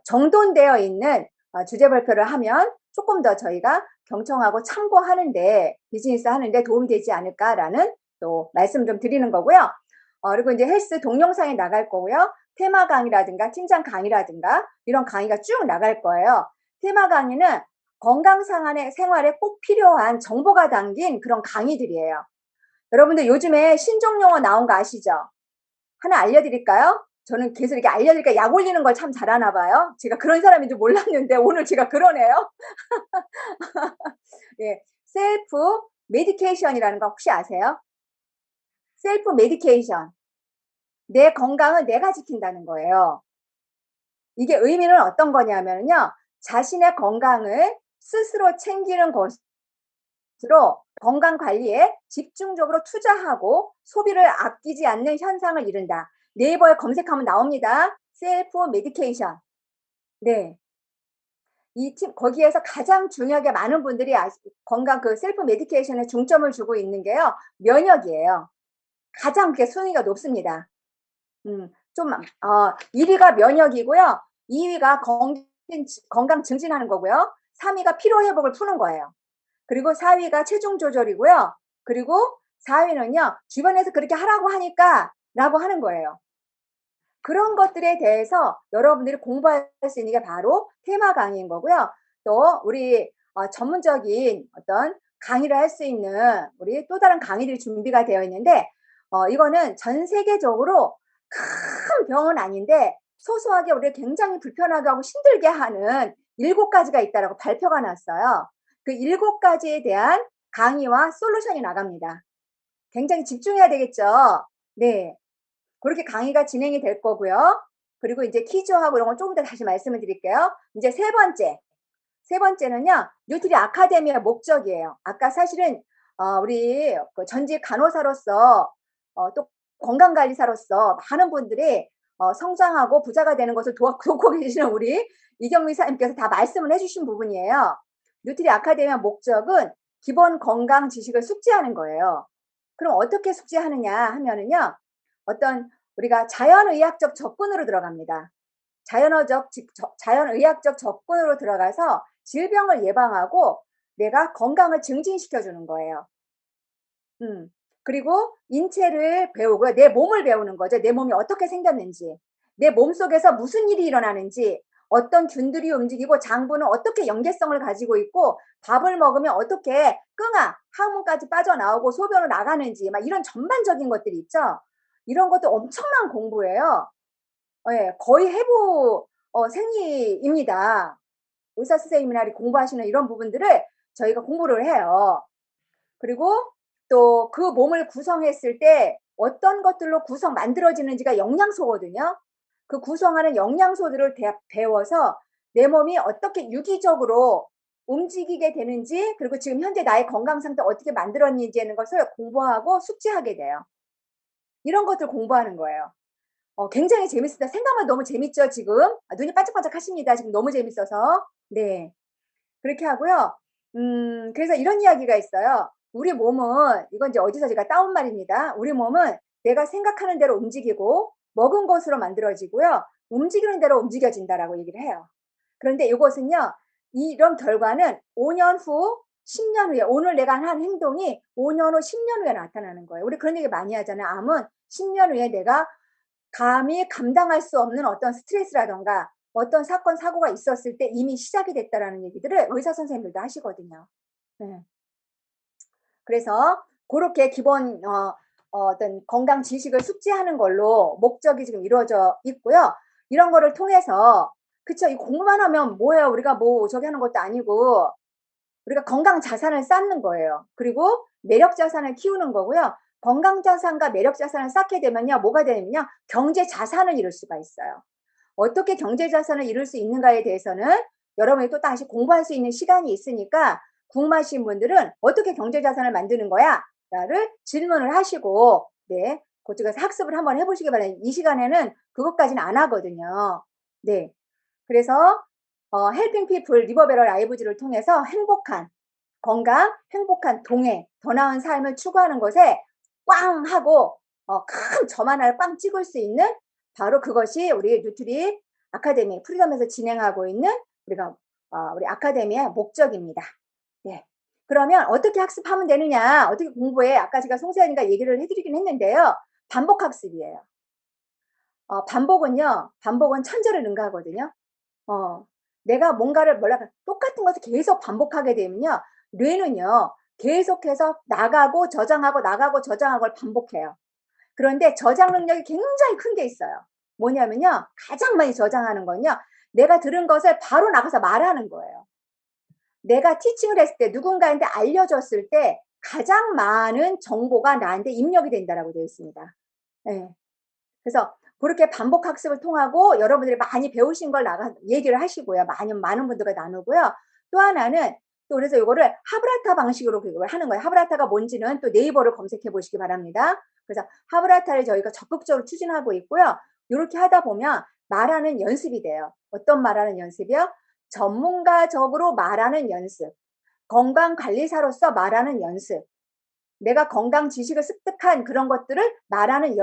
정돈되어 있는 주제 발표를 하면 조금 더 저희가 경청하고 참고하는데, 비즈니스 하는데 도움이 되지 않을까라는 또 말씀 좀 드리는 거고요. 그리고 이제 헬스 동영상이 나갈 거고요. 테마 강의라든가 팀장 강의라든가 이런 강의가 쭉 나갈 거예요. 테마 강의는 건강 생활에 꼭 필요한 정보가 담긴 그런 강의들이에요. 여러분들 요즘에 신종 용어 나온 거 아시죠? 하나 알려드릴까요? 저는 계속 이렇게 알려드리니까 약 올리는 걸 참 잘하나 봐요. 제가 그런 사람인 줄 몰랐는데 오늘 제가 그러네요. 예, 셀프 메디케이션이라는 거 혹시 아세요? 셀프 메디케이션. 내 건강을 내가 지킨다는 거예요. 이게 의미는 어떤 거냐면요. 자신의 건강을 스스로 챙기는 것으로 건강 관리에 집중적으로 투자하고 소비를 아끼지 않는 현상을 이룬다. 네이버에 검색하면 나옵니다. 셀프 메디케이션. 네. 거기에서 가장 중요하게 많은 분들이 건강 그 셀프 메디케이션에 중점을 주고 있는 게요. 면역이에요. 가장 그게 순위가 높습니다. 1위가 면역이고요. 2위가 건강 증진하는 거고요. 3위가 피로 회복을 푸는 거예요. 그리고 4위가 체중 조절이고요. 그리고 4위는요. 주변에서 그렇게 하라고 하니까 라고 하는 거예요. 그런 것들에 대해서 여러분들이 공부할 수 있는 게 바로 테마 강의인 거고요. 또 우리 전문적인 어떤 강의를 할 수 있는 우리 또 다른 강의들이 준비가 되어 있는데 이거는 전 세계적으로 큰 병은 아닌데 소소하게 우리가 굉장히 불편하게 하고 힘들게 하는 7가지가 있다라고 발표가 났어요. 그 7가지에 대한 강의와 솔루션이 나갑니다. 굉장히 집중해야 되겠죠. 네. 그렇게 강의가 진행이 될 거고요. 그리고 이제 퀴즈하고 이런 건 조금 더 다시 말씀을 드릴게요. 이제 세 번째는요. 뉴트리 아카데미의 목적이에요. 아까 사실은 우리 전직 간호사로서 또 건강관리사로서 많은 분들이 성장하고 부자가 되는 것을 돕고 계시는 우리 이경미 사님께서 다 말씀을 해주신 부분이에요. 뉴트리 아카데미의 목적은 기본 건강 지식을 숙지하는 거예요. 그럼 어떻게 숙지하느냐 하면은요. 어떤 우리가 자연의학적 접근으로 들어갑니다. 자연의학적 접근으로 들어가서 질병을 예방하고 내가 건강을 증진시켜 주는 거예요. 그리고 인체를 배우고 내 몸을 배우는 거죠. 내 몸이 어떻게 생겼는지, 내 몸속에서 무슨 일이 일어나는지, 어떤 균들이 움직이고 장부는 어떻게 연계성을 가지고 있고 밥을 먹으면 어떻게 항문까지 빠져나오고 소변으로 나가는지 막 이런 전반적인 것들이 있죠. 이런 것도 엄청난 공부예요. 예, 거의 해부 생리입니다. 의사 선생님이나 공부하시는 이런 부분들을 저희가 공부를 해요. 그리고 또 그 몸을 구성했을 때 어떤 것들로 만들어지는지가 영양소거든요. 그 구성하는 영양소들을 배워서 내 몸이 어떻게 유기적으로 움직이게 되는지, 그리고 지금 현재 나의 건강 상태 어떻게 만들었는지 하는 것을 공부하고 숙지하게 돼요. 이런 것들 공부하는 거예요. 굉장히 재밌습니다. 생각만 너무 재밌죠, 지금? 눈이 반짝반짝 하십니다. 지금 너무 재밌어서. 네. 그렇게 하고요. 그래서 이런 이야기가 있어요. 우리 몸은, 이건 이제 어디서 제가 따온 말입니다. 우리 몸은 내가 생각하는 대로 움직이고, 먹은 것으로 만들어지고요. 움직이는 대로 움직여진다라고 얘기를 해요. 그런데 이것은요, 이런 결과는 5년 후, 10년 후에, 오늘 내가 한 행동이 5년 후, 10년 후에 나타나는 거예요. 우리 그런 얘기 많이 하잖아요. 암은 10년 후에 내가 감히 감당할 수 없는 어떤 스트레스라던가 어떤 사건, 사고가 있었을 때 이미 시작이 됐다라는 얘기들을 의사 선생님들도 하시거든요. 네. 그래서 그렇게 기본 어떤 건강 지식을 숙지하는 걸로 목적이 지금 이루어져 있고요. 이런 거를 통해서 그쵸, 이 공부만 하면 뭐예요? 우리가 뭐 저기 하는 것도 아니고 우리가 건강 자산을 쌓는 거예요. 그리고 매력 자산을 키우는 거고요. 건강 자산과 매력 자산을 쌓게 되면요. 뭐가 되냐면요. 경제 자산을 이룰 수가 있어요. 어떻게 경제 자산을 이룰 수 있는가에 대해서는 여러분이 또 다시 공부할 수 있는 시간이 있으니까 궁금하신 분들은 어떻게 경제 자산을 만드는 거야? 라를 질문을 하시고 네, 그쪽에서 학습을 한번 해보시기 바랍니다. 이 시간에는 그것까지는 안 하거든요. 네, 그래서 헬핑 피플 리버베럴 라이브즈를 통해서 행복한 건강, 행복한 동행, 더 나은 삶을 추구하는 것에 꽝 하고 큰 점 하나를 꽝 찍을 수 있는 바로 그것이 우리 뉴트리 아카데미 프리덤에서 진행하고 있는 우리 아카데미의 목적입니다. 네. 그러면 어떻게 학습하면 되느냐, 어떻게 공부해? 아까 제가 송세연이가 얘기를 해드리긴 했는데요. 반복 학습이에요. 반복은 천재를 능가하거든요. 내가 뭔가를 똑같은 것을 계속 반복하게 되면요. 뇌는요. 계속해서 나가고 저장하고 나가고 저장하고를 반복해요. 그런데 저장 능력이 굉장히 큰 게 있어요. 뭐냐면요. 가장 많이 저장하는 건요. 내가 들은 것을 바로 나가서 말하는 거예요. 내가 티칭을 했을 때 누군가한테 알려줬을 때 가장 많은 정보가 나한테 입력이 된다라고 되어 있습니다. 네. 그래서 그렇게 반복 학습을 통하고 여러분들이 많이 배우신 걸 얘기를 하시고요. 많은 분들과 나누고요. 또 하나는 또 그래서 이거를 하브라타 방식으로 그걸 하는 거예요. 하브라타가 뭔지는 또 네이버를 검색해 보시기 바랍니다. 그래서 하브라타를 저희가 적극적으로 추진하고 있고요. 이렇게 하다 보면 말하는 연습이 돼요. 어떤 말하는 연습이요? 전문가적으로 말하는 연습. 건강관리사로서 말하는 연습. 내가 건강 지식을 습득한 그런 것들을 말하는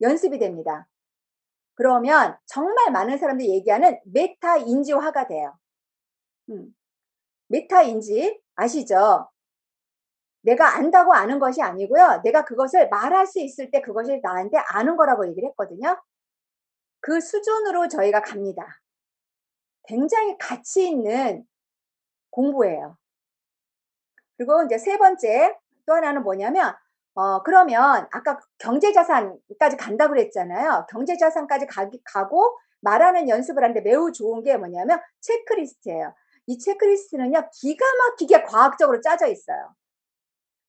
연습이 됩니다. 그러면 정말 많은 사람들이 얘기하는 메타 인지화가 돼요. 메타 인지 아시죠? 내가 안다고 아는 것이 아니고요. 내가 그것을 말할 수 있을 때 그것이 나한테 아는 거라고 얘기를 했거든요. 그 수준으로 저희가 갑니다. 굉장히 가치 있는 공부예요. 그리고 이제 세 번째 또 하나는 뭐냐면 그러면 아까 경제자산까지 간다고 그랬잖아요. 경제자산까지 가고 말하는 연습을 하는데 매우 좋은 게 뭐냐면 체크리스트예요. 이 체크리스트는요, 기가 막히게 과학적으로 짜져 있어요.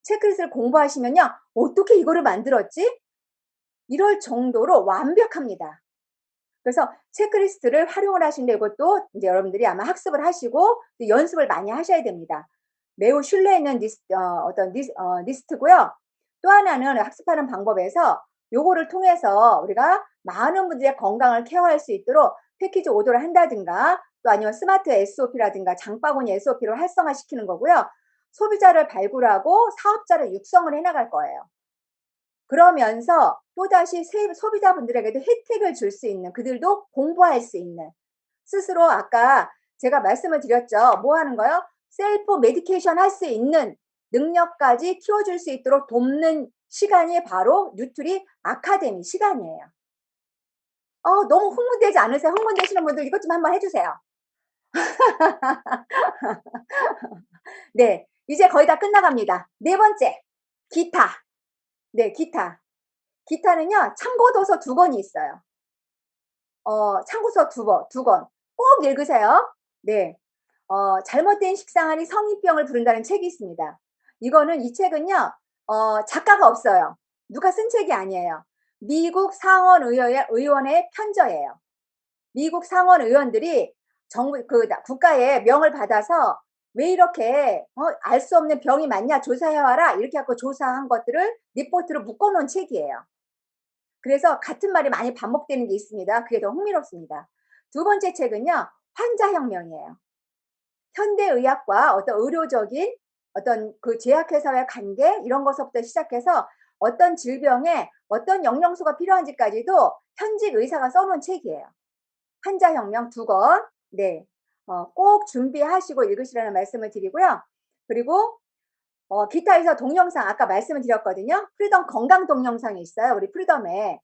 체크리스트를 공부하시면요, 어떻게 이거를 만들었지? 이럴 정도로 완벽합니다. 그래서 체크리스트를 활용을 하시는데 이것도 이제 여러분들이 아마 학습을 하시고 연습을 많이 하셔야 됩니다. 매우 신뢰 있는 리스트고요. 또 하나는 학습하는 방법에서 요거를 통해서 우리가 많은 분들의 건강을 케어할 수 있도록 패키지 오더를 한다든가 또 아니면 스마트 SOP라든가 장바구니 SOP를 활성화시키는 거고요. 소비자를 발굴하고 사업자를 육성을 해나갈 거예요. 그러면서 또다시 소비자분들에게도 혜택을 줄 수 있는, 그들도 공부할 수 있는, 스스로 아까 제가 말씀을 드렸죠. 뭐 하는 거요? 셀프 메디케이션 할 수 있는 능력까지 키워줄 수 있도록 돕는 시간이 바로 뉴트리 아카데미 시간이에요. 너무 흥분되지 않으세요? 흥분되시는 분들 이것 좀 한번 해주세요. 네, 이제 거의 다 끝나갑니다. 네 번째, 기타. 네, 기타. 기타는요, 참고도서 2권이 있어요. 참고서 2권. 꼭 읽으세요. 네. 잘못된 식생활이 성인병을 부른다는 책이 있습니다. 이 책은요, 작가가 없어요. 누가 쓴 책이 아니에요. 미국 상원의원의 편저예요. 미국 상원 의원들이 국가의 명을 받아서 왜 이렇게 알 수 없는 병이 많냐 조사해와라 이렇게 하고 조사한 것들을 리포트로 묶어놓은 책이에요. 그래서 같은 말이 많이 반복되는 게 있습니다. 그게 더 흥미롭습니다. 두 번째 책은요, 환자혁명이에요. 현대의학과 어떤 의료적인 어떤 그 제약회사와의 관계 이런 것부터 시작해서 어떤 질병에 어떤 영양소가 필요한지까지도 현직 의사가 써놓은 책이에요. 환자혁명 2권. 네. 꼭 준비하시고 읽으시라는 말씀을 드리고요. 그리고 기타에서 동영상 아까 말씀을 드렸거든요. 프리덤 건강 동영상이 있어요. 우리 프리덤의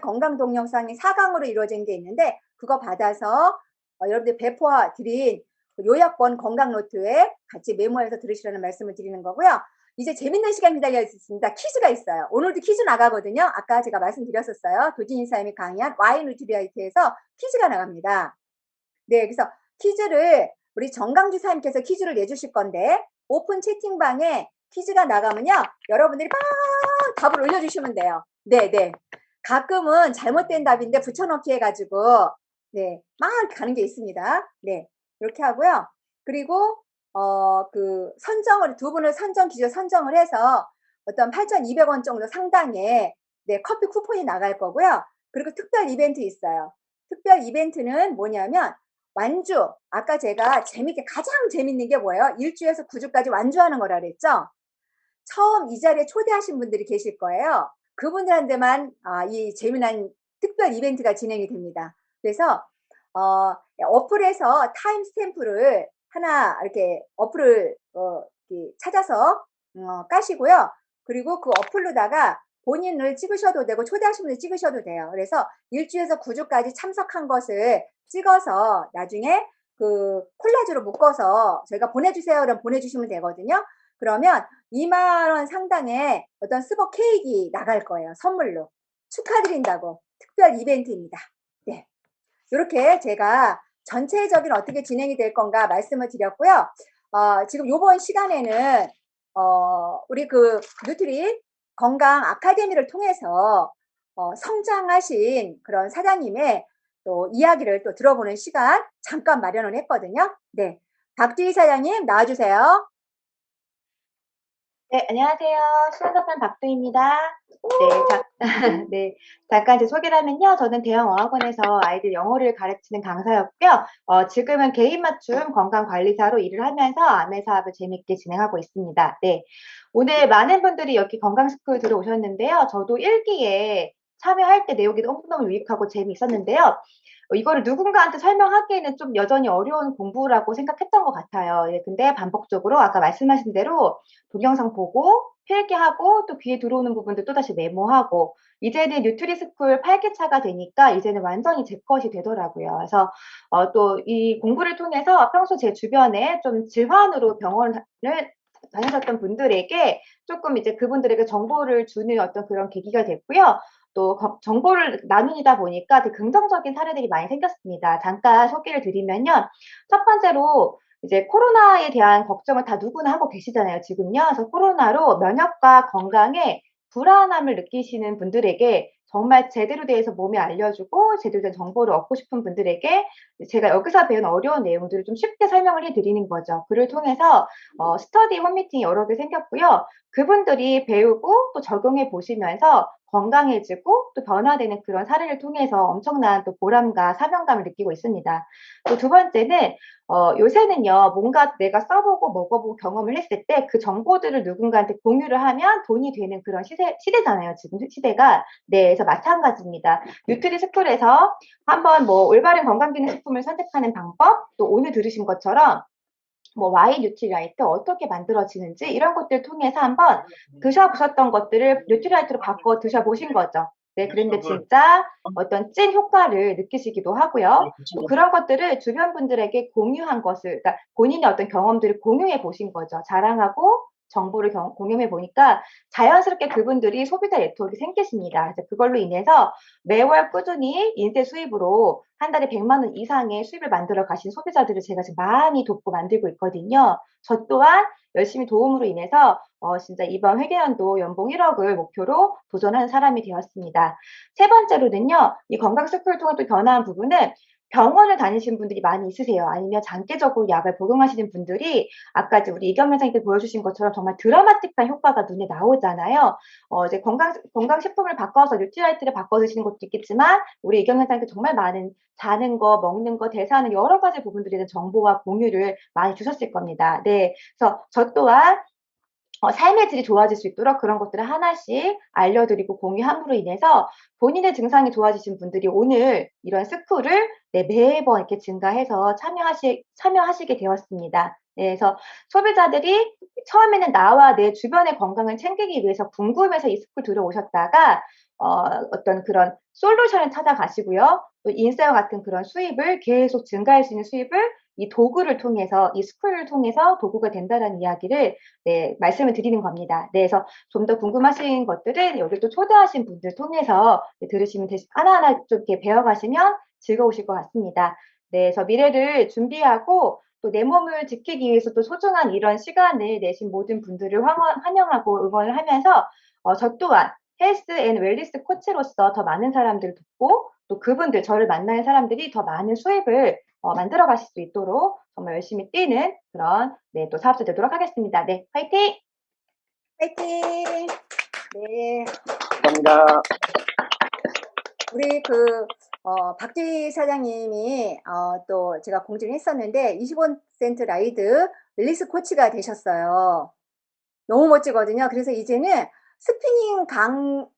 건강 동영상이 4강으로 이루어진 게 있는데 그거 받아서 여러분들 배포 드린 요약본 건강 노트에 같이 메모해서 들으시라는 말씀을 드리는 거고요. 이제 재밌는 시간 기다려 있습니다. 퀴즈가 있어요. 오늘도 퀴즈 나가거든요. 아까 제가 말씀드렸었어요. 도진이 사님이 강의한 와인 뉴트리아이트에서 퀴즈가 나갑니다. 네, 그래서 퀴즈를 우리 정강주 사님께서 퀴즈를 내주실 건데 오픈 채팅방에 퀴즈가 나가면요, 여러분들이 막 답을 올려주시면 돼요. 네, 네. 가끔은 잘못된 답인데 붙여넣기 해가지고 네, 막 가는 게 있습니다. 네, 이렇게 하고요. 그리고 두 분을 기준 선정을 해서 어떤 8,200원 정도 상당의 네, 커피 쿠폰이 나갈 거고요. 그리고 특별 이벤트 있어요. 특별 이벤트는 뭐냐면 완주. 아까 제가 가장 재밌는 게 뭐예요? 1주에서 9주까지 완주하는 거라 그랬죠? 처음 이 자리에 초대하신 분들이 계실 거예요. 그분들한테만 이 재미난 특별 이벤트가 진행이 됩니다. 그래서 어플에서 타임 스탬프를 하나 이렇게 어플을 이렇게 찾아서 까시고요. 그리고 그 어플로다가 본인을 찍으셔도 되고 초대하신 분을 찍으셔도 돼요. 그래서 1주에서 9주까지 참석한 것을 찍어서 나중에 그 콜라주로 묶어서 저희가 보내주세요. 그럼 보내주시면 되거든요. 그러면 2만 원 상당의 어떤 스벅 케이크 나갈 거예요. 선물로. 축하드린다고. 특별 이벤트입니다. 네. 이렇게 제가 전체적인 어떻게 진행이 될 건가 말씀을 드렸고요. 지금 요번 시간에는 우리 그 뉴트리 건강 아카데미를 통해서 성장하신 그런 사장님의 또 이야기를 또 들어보는 시간 잠깐 마련을 했거든요. 네. 박지희 사장님 나와주세요. 네, 안녕하세요. 수원사판 박두입니다. 네, 잠깐 제 소개를 하면요. 저는 대형 어학원에서 아이들 영어를 가르치는 강사였고요. 지금은 개인 맞춤 건강관리사로 일을 하면서 아메 사업을 재밌게 진행하고 있습니다. 네, 오늘 많은 분들이 여기 건강스쿨 들어오셨는데요. 저도 1기에 참여할 때 내용이 너무너무 유익하고 재미있었는데요. 이거를 누군가한테 설명하기에는 좀 여전히 어려운 공부라고 생각했던 것 같아요. 예, 근데 반복적으로 아까 말씀하신 대로 동영상 보고 필기하고 또 귀에 들어오는 부분도 또다시 메모하고 이제는 뉴트리스쿨 8기차가 되니까 이제는 완전히 제 것이 되더라고요. 그래서 또 이 공부를 통해서 평소 제 주변에 좀 질환으로 병원을 다니셨던 분들에게 조금 이제 그분들에게 정보를 주는 어떤 그런 계기가 됐고요. 또 정보를 나누다 보니까 되게 긍정적인 사례들이 많이 생겼습니다. 잠깐 소개를 드리면요. 첫 번째로 이제 코로나에 대한 걱정을 다 누구나 하고 계시잖아요, 지금요. 그래서 코로나로 면역과 건강에 불안함을 느끼시는 분들에게 정말 제대로 대해서 몸에 알려주고 제대로 된 정보를 얻고 싶은 분들에게 제가 여기서 배운 어려운 내용들을 좀 쉽게 설명을 해드리는 거죠. 그를 통해서 스터디 홈미팅이 여러 개 생겼고요. 그분들이 배우고 또 적용해 보시면서 건강해지고 또 변화되는 그런 사례를 통해서 엄청난 또 보람과 사명감을 느끼고 있습니다. 또 두 번째는 요새는요, 뭔가 내가 써보고 먹어보고 경험을 했을 때 그 정보들을 누군가한테 공유를 하면 돈이 되는 그런 시대잖아요, 지금 시대가. 네, 그래서 마찬가지입니다. 뉴트리스쿨에서 한번 뭐 올바른 건강기능식품을 선택하는 방법, 또 오늘 들으신 것처럼 뭐 Y 뉴트리라이트 어떻게 만들어지는지 이런 것들 통해서 한번 드셔보셨던 것들을 뉴트리라이트로 바꿔 드셔보신 거죠. 네, 그런데 진짜 어떤 찐 효과를 느끼시기도 하고요. 또 그런 것들을 주변 분들에게 공유한 것을, 그러니까 본인의 어떤 경험들을 공유해 보신 거죠. 자랑하고 정보를 공유해 보니까 자연스럽게 그분들이 소비자 네트워크가 생기십니다. 그래서 그걸로 인해서 매월 꾸준히 인쇄 수입으로 한 달에 100만 원 이상의 수입을 만들어 가신 소비자들을 제가 지금 많이 돕고 만들고 있거든요. 저 또한 열심히 도움으로 인해서 진짜 이번 회계연도 연봉 1억을 목표로 도전하는 사람이 되었습니다. 세 번째로는요, 이 건강 스쿨을 통해 또 변화한 부분은 병원을 다니신 분들이 많이 있으세요. 아니면 장기적으로 약을 복용하시는 분들이 아까 이제 우리 이경련 선생님께 보여주신 것처럼 정말 드라마틱한 효과가 눈에 나오잖아요. 이제 건강식품을 바꿔서 뉴트리라이트를 바꿔 드시는 것도 있겠지만 우리 이경련 선생님께 정말 많은 자는 거, 먹는 거, 대사하는 여러 가지 부분들에 대한 정보와 공유를 많이 주셨을 겁니다. 네. 그래서 저 또한 삶의 질이 좋아질 수 있도록 그런 것들을 하나씩 알려드리고 공유함으로 인해서 본인의 증상이 좋아지신 분들이 오늘 이런 스쿨을 매번 이렇게 증가해서 참여하시게 되었습니다. 네, 그래서 소비자들이 처음에는 나와 내 주변의 건강을 챙기기 위해서 궁금해서 이 스쿨 들어오셨다가 어떤 그런 솔루션을 찾아가시고요. 또 인세와 같은 그런 수입을 계속 증가할 수 있는 수입을 이 도구를 통해서, 이 스쿨을 통해서 도구가 된다는 이야기를 네, 말씀을 드리는 겁니다. 네, 그래서 좀 더 궁금하신 것들은 여기 또 초대하신 분들 통해서 들으시면 하나하나 좀 이렇게 배워가시면 즐거우실 것 같습니다. 네, 그래서 미래를 준비하고 또 내 몸을 지키기 위해서 또 소중한 이런 시간을 내신 모든 분들을 환영하고 응원을 하면서 저 또한 헬스 앤 웰리스 코치로서 더 많은 사람들을 돕고 또 그분들, 저를 만나는 사람들이 더 많은 수입을 만들어 가실 수 있도록 정말 열심히 뛰는 그런 네, 또 사업자 되도록 하겠습니다. 네, 화이팅! 파이팅! 네. 감사합니다. 우리 박지희 사장님이 또 제가 공지를 했었는데 25센트 라이드 릴리스 코치가 되셨어요. 너무 멋지거든요. 그래서 이제는 스피닝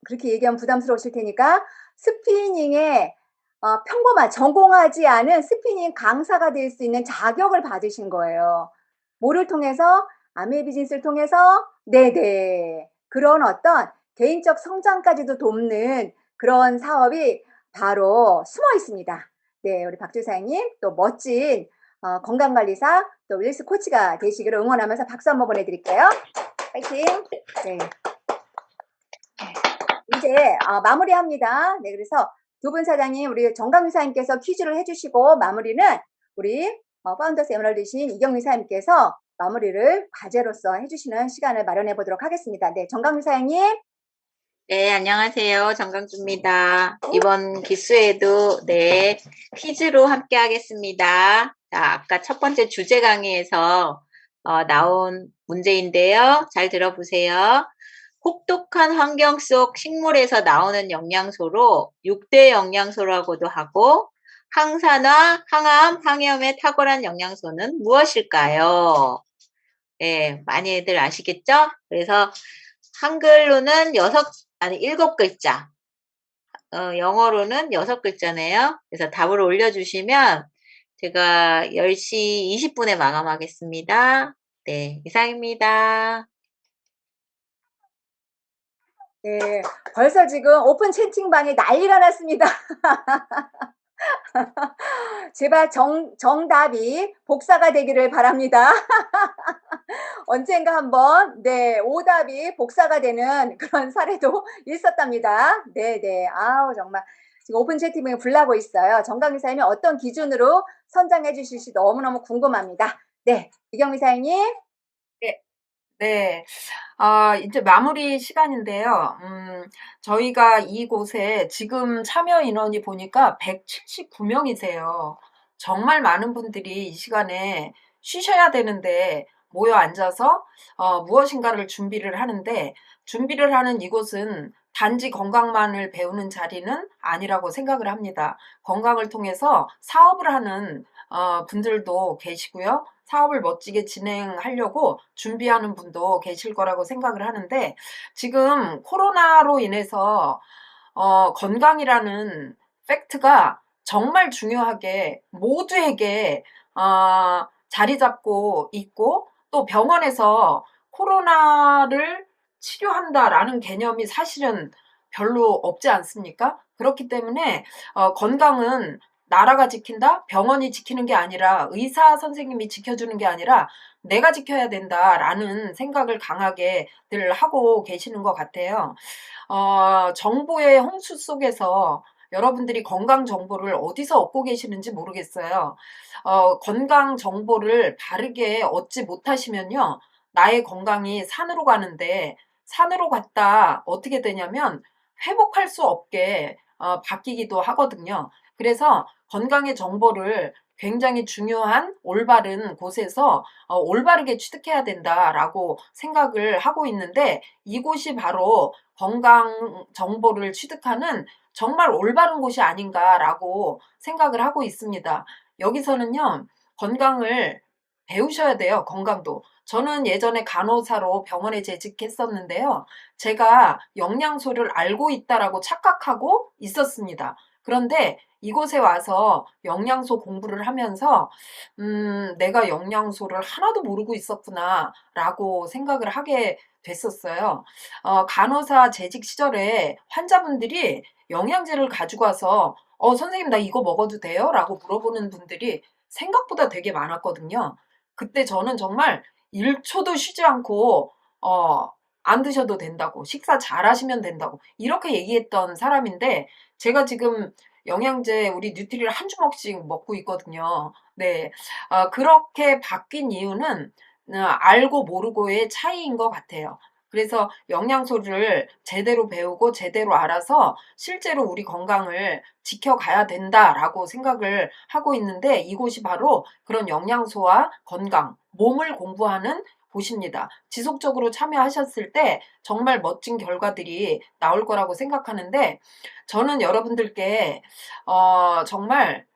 그렇게 얘기하면 부담스러우실 테니까 스피닝에 평범한 전공하지 않은 스피닝 강사가 될 수 있는 자격을 받으신 거예요. 뭐를 통해서? 아메 비즈니스를 통해서 네네 그런 어떤 개인적 성장까지도 돕는 그런 사업이 바로 숨어 있습니다. 네, 우리 박지희 사장님 또 멋진 건강관리사 또 윌리스 코치가 되시기를 응원하면서 박수 한번 보내드릴게요. 파이팅! 네. 이제 마무리합니다. 네, 그래서 두 분 사장님, 우리 정강미 사님께서 퀴즈를 해주시고 마무리는 우리 파운더스 에메랄드신 이경미 사님께서 마무리를 과제로서 해주시는 시간을 마련해 보도록 하겠습니다. 네, 정강미 사장님. 네, 안녕하세요. 정강주입니다. 이번 기수에도 퀴즈로 함께 하겠습니다. 자, 아까 첫 번째 주제 강의에서 나온 문제인데요. 잘 들어보세요. 혹독한 환경 속 식물에서 나오는 영양소로 6대 영양소라고도 하고 항산화, 항암, 항염에 탁월한 영양소는 무엇일까요? 네, 많이들 아시겠죠? 그래서 한글로는 7글자, 영어로는 6글자네요. 그래서 답을 올려주시면 제가 10시 20분에 마감하겠습니다. 네, 이상입니다. 네, 벌써 지금 오픈 채팅방에 난리가 났습니다. 제발 정답이 복사가 되기를 바랍니다. 언젠가 한번, 네, 오답이 복사가 되는 그런 사례도 있었답니다. 네네. 아우, 정말. 지금 오픈 채팅방에 불나고 있어요. 정강의사님이 어떤 기준으로 선정해 주실지 너무너무 궁금합니다. 네, 이경미사님. 네. 이제 마무리 시간인데요. 저희가 이곳에 지금 참여 인원이 보니까 179명이세요. 정말 많은 분들이 이 시간에 쉬셔야 되는데 모여 앉아서 무엇인가를 준비를 하는데, 준비를 하는 이곳은 단지 건강만을 배우는 자리는 아니라고 생각을 합니다. 건강을 통해서 사업을 하는 분들도 계시고요. 사업을 멋지게 진행하려고 준비하는 분도 계실 거라고 생각을 하는데, 지금 코로나로 인해서 건강이라는 팩트가 정말 중요하게 모두에게 자리 잡고 있고, 또 병원에서 코로나를 치료한다라는 개념이 사실은 별로 없지 않습니까? 그렇기 때문에 건강은 나라가 지킨다? 병원이 지키는 게 아니라, 의사 선생님이 지켜주는 게 아니라 내가 지켜야 된다라는 생각을 강하게 늘 하고 계시는 것 같아요. 정보의 홍수 속에서 여러분들이 건강 정보를 어디서 얻고 계시는지 모르겠어요. 건강 정보를 바르게 얻지 못하시면요, 나의 건강이 산으로 가는데, 산으로 갔다 어떻게 되냐면 회복할 수 없게 바뀌기도 하거든요. 그래서 건강의 정보를 굉장히 중요한 올바른 곳에서 올바르게 취득해야 된다라고 생각을 하고 있는데, 이곳이 바로 건강 정보를 취득하는 정말 올바른 곳이 아닌가라고 생각을 하고 있습니다. 여기서는요, 건강을 배우셔야 돼요. 건강도. 저는 예전에 간호사로 병원에 재직했었는데요. 제가 영양소를 알고 있다라고 착각하고 있었습니다. 그런데 이곳에 와서 영양소 공부를 하면서 내가 영양소를 하나도 모르고 있었구나라고 생각을 하게 됐었어요. 간호사 재직 시절에 환자분들이 영양제를 가지고 와서 선생님 나 이거 먹어도 돼요? 라고 물어보는 분들이 생각보다 되게 많았거든요. 그때 저는 정말 1초도 쉬지 않고 안 드셔도 된다고, 식사 잘 하시면 된다고 이렇게 얘기했던 사람인데, 제가 지금 영양제 우리 뉴트리를 한 주먹씩 먹고 있거든요. 네. 그렇게 바뀐 이유는 알고 모르고의 차이인 것 같아요. 그래서 영양소를 제대로 배우고 제대로 알아서 실제로 우리 건강을 지켜가야 된다라고 생각을 하고 있는데, 이곳이 바로 그런 영양소와 건강, 몸을 공부하는 곳입니다. 지속적으로 참여하셨을 때 정말 멋진 결과들이 나올 거라고 생각하는데, 저는 여러분들께 정말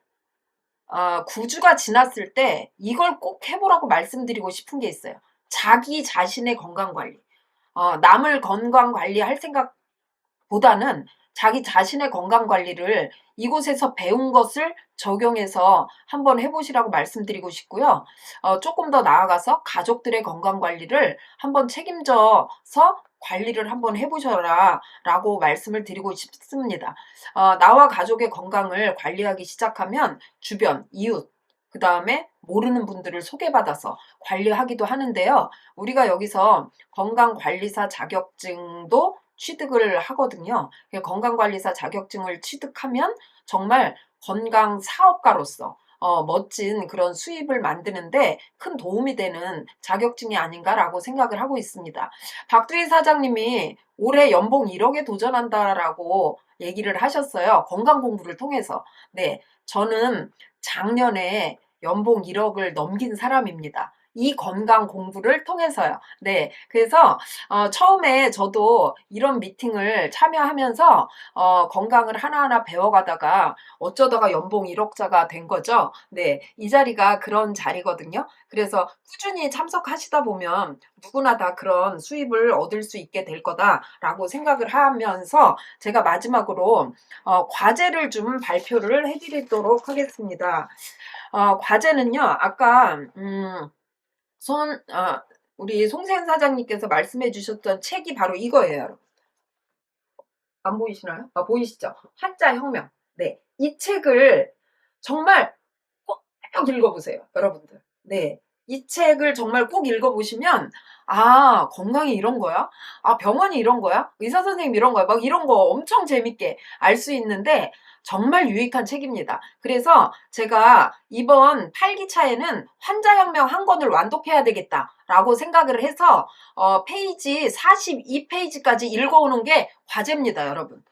9주가 지났을 때 이걸 꼭 해보라고 말씀드리고 싶은 게 있어요. 자기 자신의 건강관리. 남을 건강관리할 생각보다는 자기 자신의 건강관리를 이곳에서 배운 것을 적용해서 한번 해보시라고 말씀드리고 싶고요. 조금 더 나아가서 가족들의 건강관리를 한번 책임져서 관리를 한번 해보셔라 라고 말씀을 드리고 싶습니다. 나와 가족의 건강을 관리하기 시작하면 주변, 이웃, 그 다음에 모르는 분들을 소개받아서 관리하기도 하는데요. 우리가 여기서 건강관리사 자격증도 취득을 하거든요. 건강관리사 자격증을 취득하면 정말 건강 사업가로서 멋진 그런 수입을 만드는데 큰 도움이 되는 자격증이 아닌가라고 생각을 하고 있습니다. 박두희 사장님이 올해 연봉 1억에 도전한다라고 얘기를 하셨어요. 건강 공부를 통해서. 네, 저는 작년에 연봉 1억을 넘긴 사람입니다. 이 건강 공부를 통해서요. 네, 그래서 처음에 저도 이런 미팅을 참여하면서 건강을 하나하나 배워가다가 어쩌다가 연봉 1억자가 된 거죠. 네, 이 자리가 그런 자리거든요. 그래서 꾸준히 참석하시다 보면 누구나 다 그런 수입을 얻을 수 있게 될 거다라고 생각을 하면서 제가 마지막으로 과제를 좀 발표를 해드리도록 하겠습니다. 과제는요, 아까 우리 송세현 사장님께서 말씀해 주셨던 책이 바로 이거예요, 여러분. 안 보이시나요? 보이시죠? 한자혁명. 네. 이 책을 정말 꼭 읽어보세요, 여러분들. 네. 이 책을 정말 꼭 읽어보시면, 건강이 이런 거야? 병원이 이런 거야? 의사 선생님 이런 거야? 막 이런 거 엄청 재밌게 알 수 있는데, 정말 유익한 책입니다. 그래서 제가 이번 8기차에는 환자혁명 한 권을 완독해야 되겠다라고 생각을 해서 페이지 42페이지까지 읽어오는 게 과제입니다, 여러분.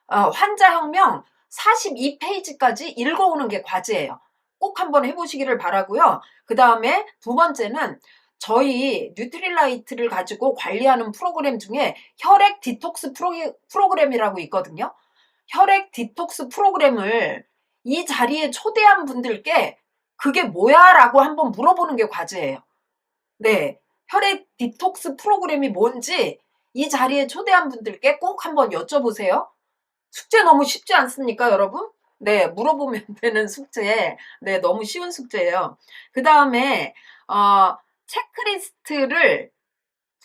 환자혁명 42페이지까지 읽어오는 게 과제예요. 꼭 한번 해보시기를 바라고요. 그 다음에 두 번째는 저희 뉴트릴라이트를 가지고 관리하는 프로그램 중에 혈액 디톡스 프로그램이라고 있거든요. 혈액 디톡스 프로그램을 이 자리에 초대한 분들께 그게 뭐야? 라고 한번 물어보는 게 과제예요. 네, 혈액 디톡스 프로그램이 뭔지 이 자리에 초대한 분들께 꼭 한번 여쭤보세요. 숙제 너무 쉽지 않습니까, 여러분? 네, 물어보면 되는 숙제. 네, 너무 쉬운 숙제예요. 그 다음에 체크리스트를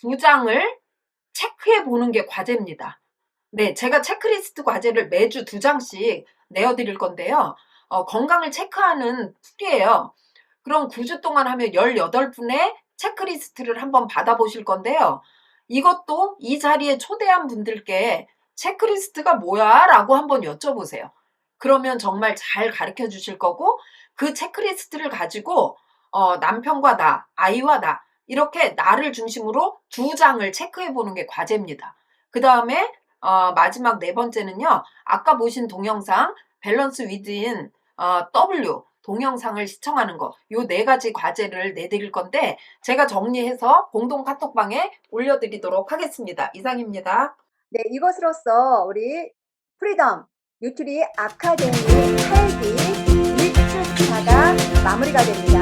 2장을 체크해 보는 게 과제입니다. 네, 제가 체크리스트 과제를 매주 2장씩 내어드릴 건데요. 건강을 체크하는 툴이에요. 그럼 9주 동안 하면 18분의 체크리스트를 한번 받아보실 건데요. 이것도 이 자리에 초대한 분들께 체크리스트가 뭐야? 라고 한번 여쭤보세요. 그러면 정말 잘 가르쳐 주실 거고, 그 체크리스트를 가지고 남편과 나, 아이와 나, 이렇게 나를 중심으로 2장을 체크해 보는 게 과제입니다. 그 다음에 마지막 4번째는요. 아까 보신 동영상 밸런스 위드인 W 동영상을 시청하는 거. 요 4가지 과제를 내드릴 건데 제가 정리해서 공동 카톡방에 올려드리도록 하겠습니다. 이상입니다. 네, 이것으로써 우리 프리덤 뉴트리 아카데미 8기 1주차가 마무리가 됩니다.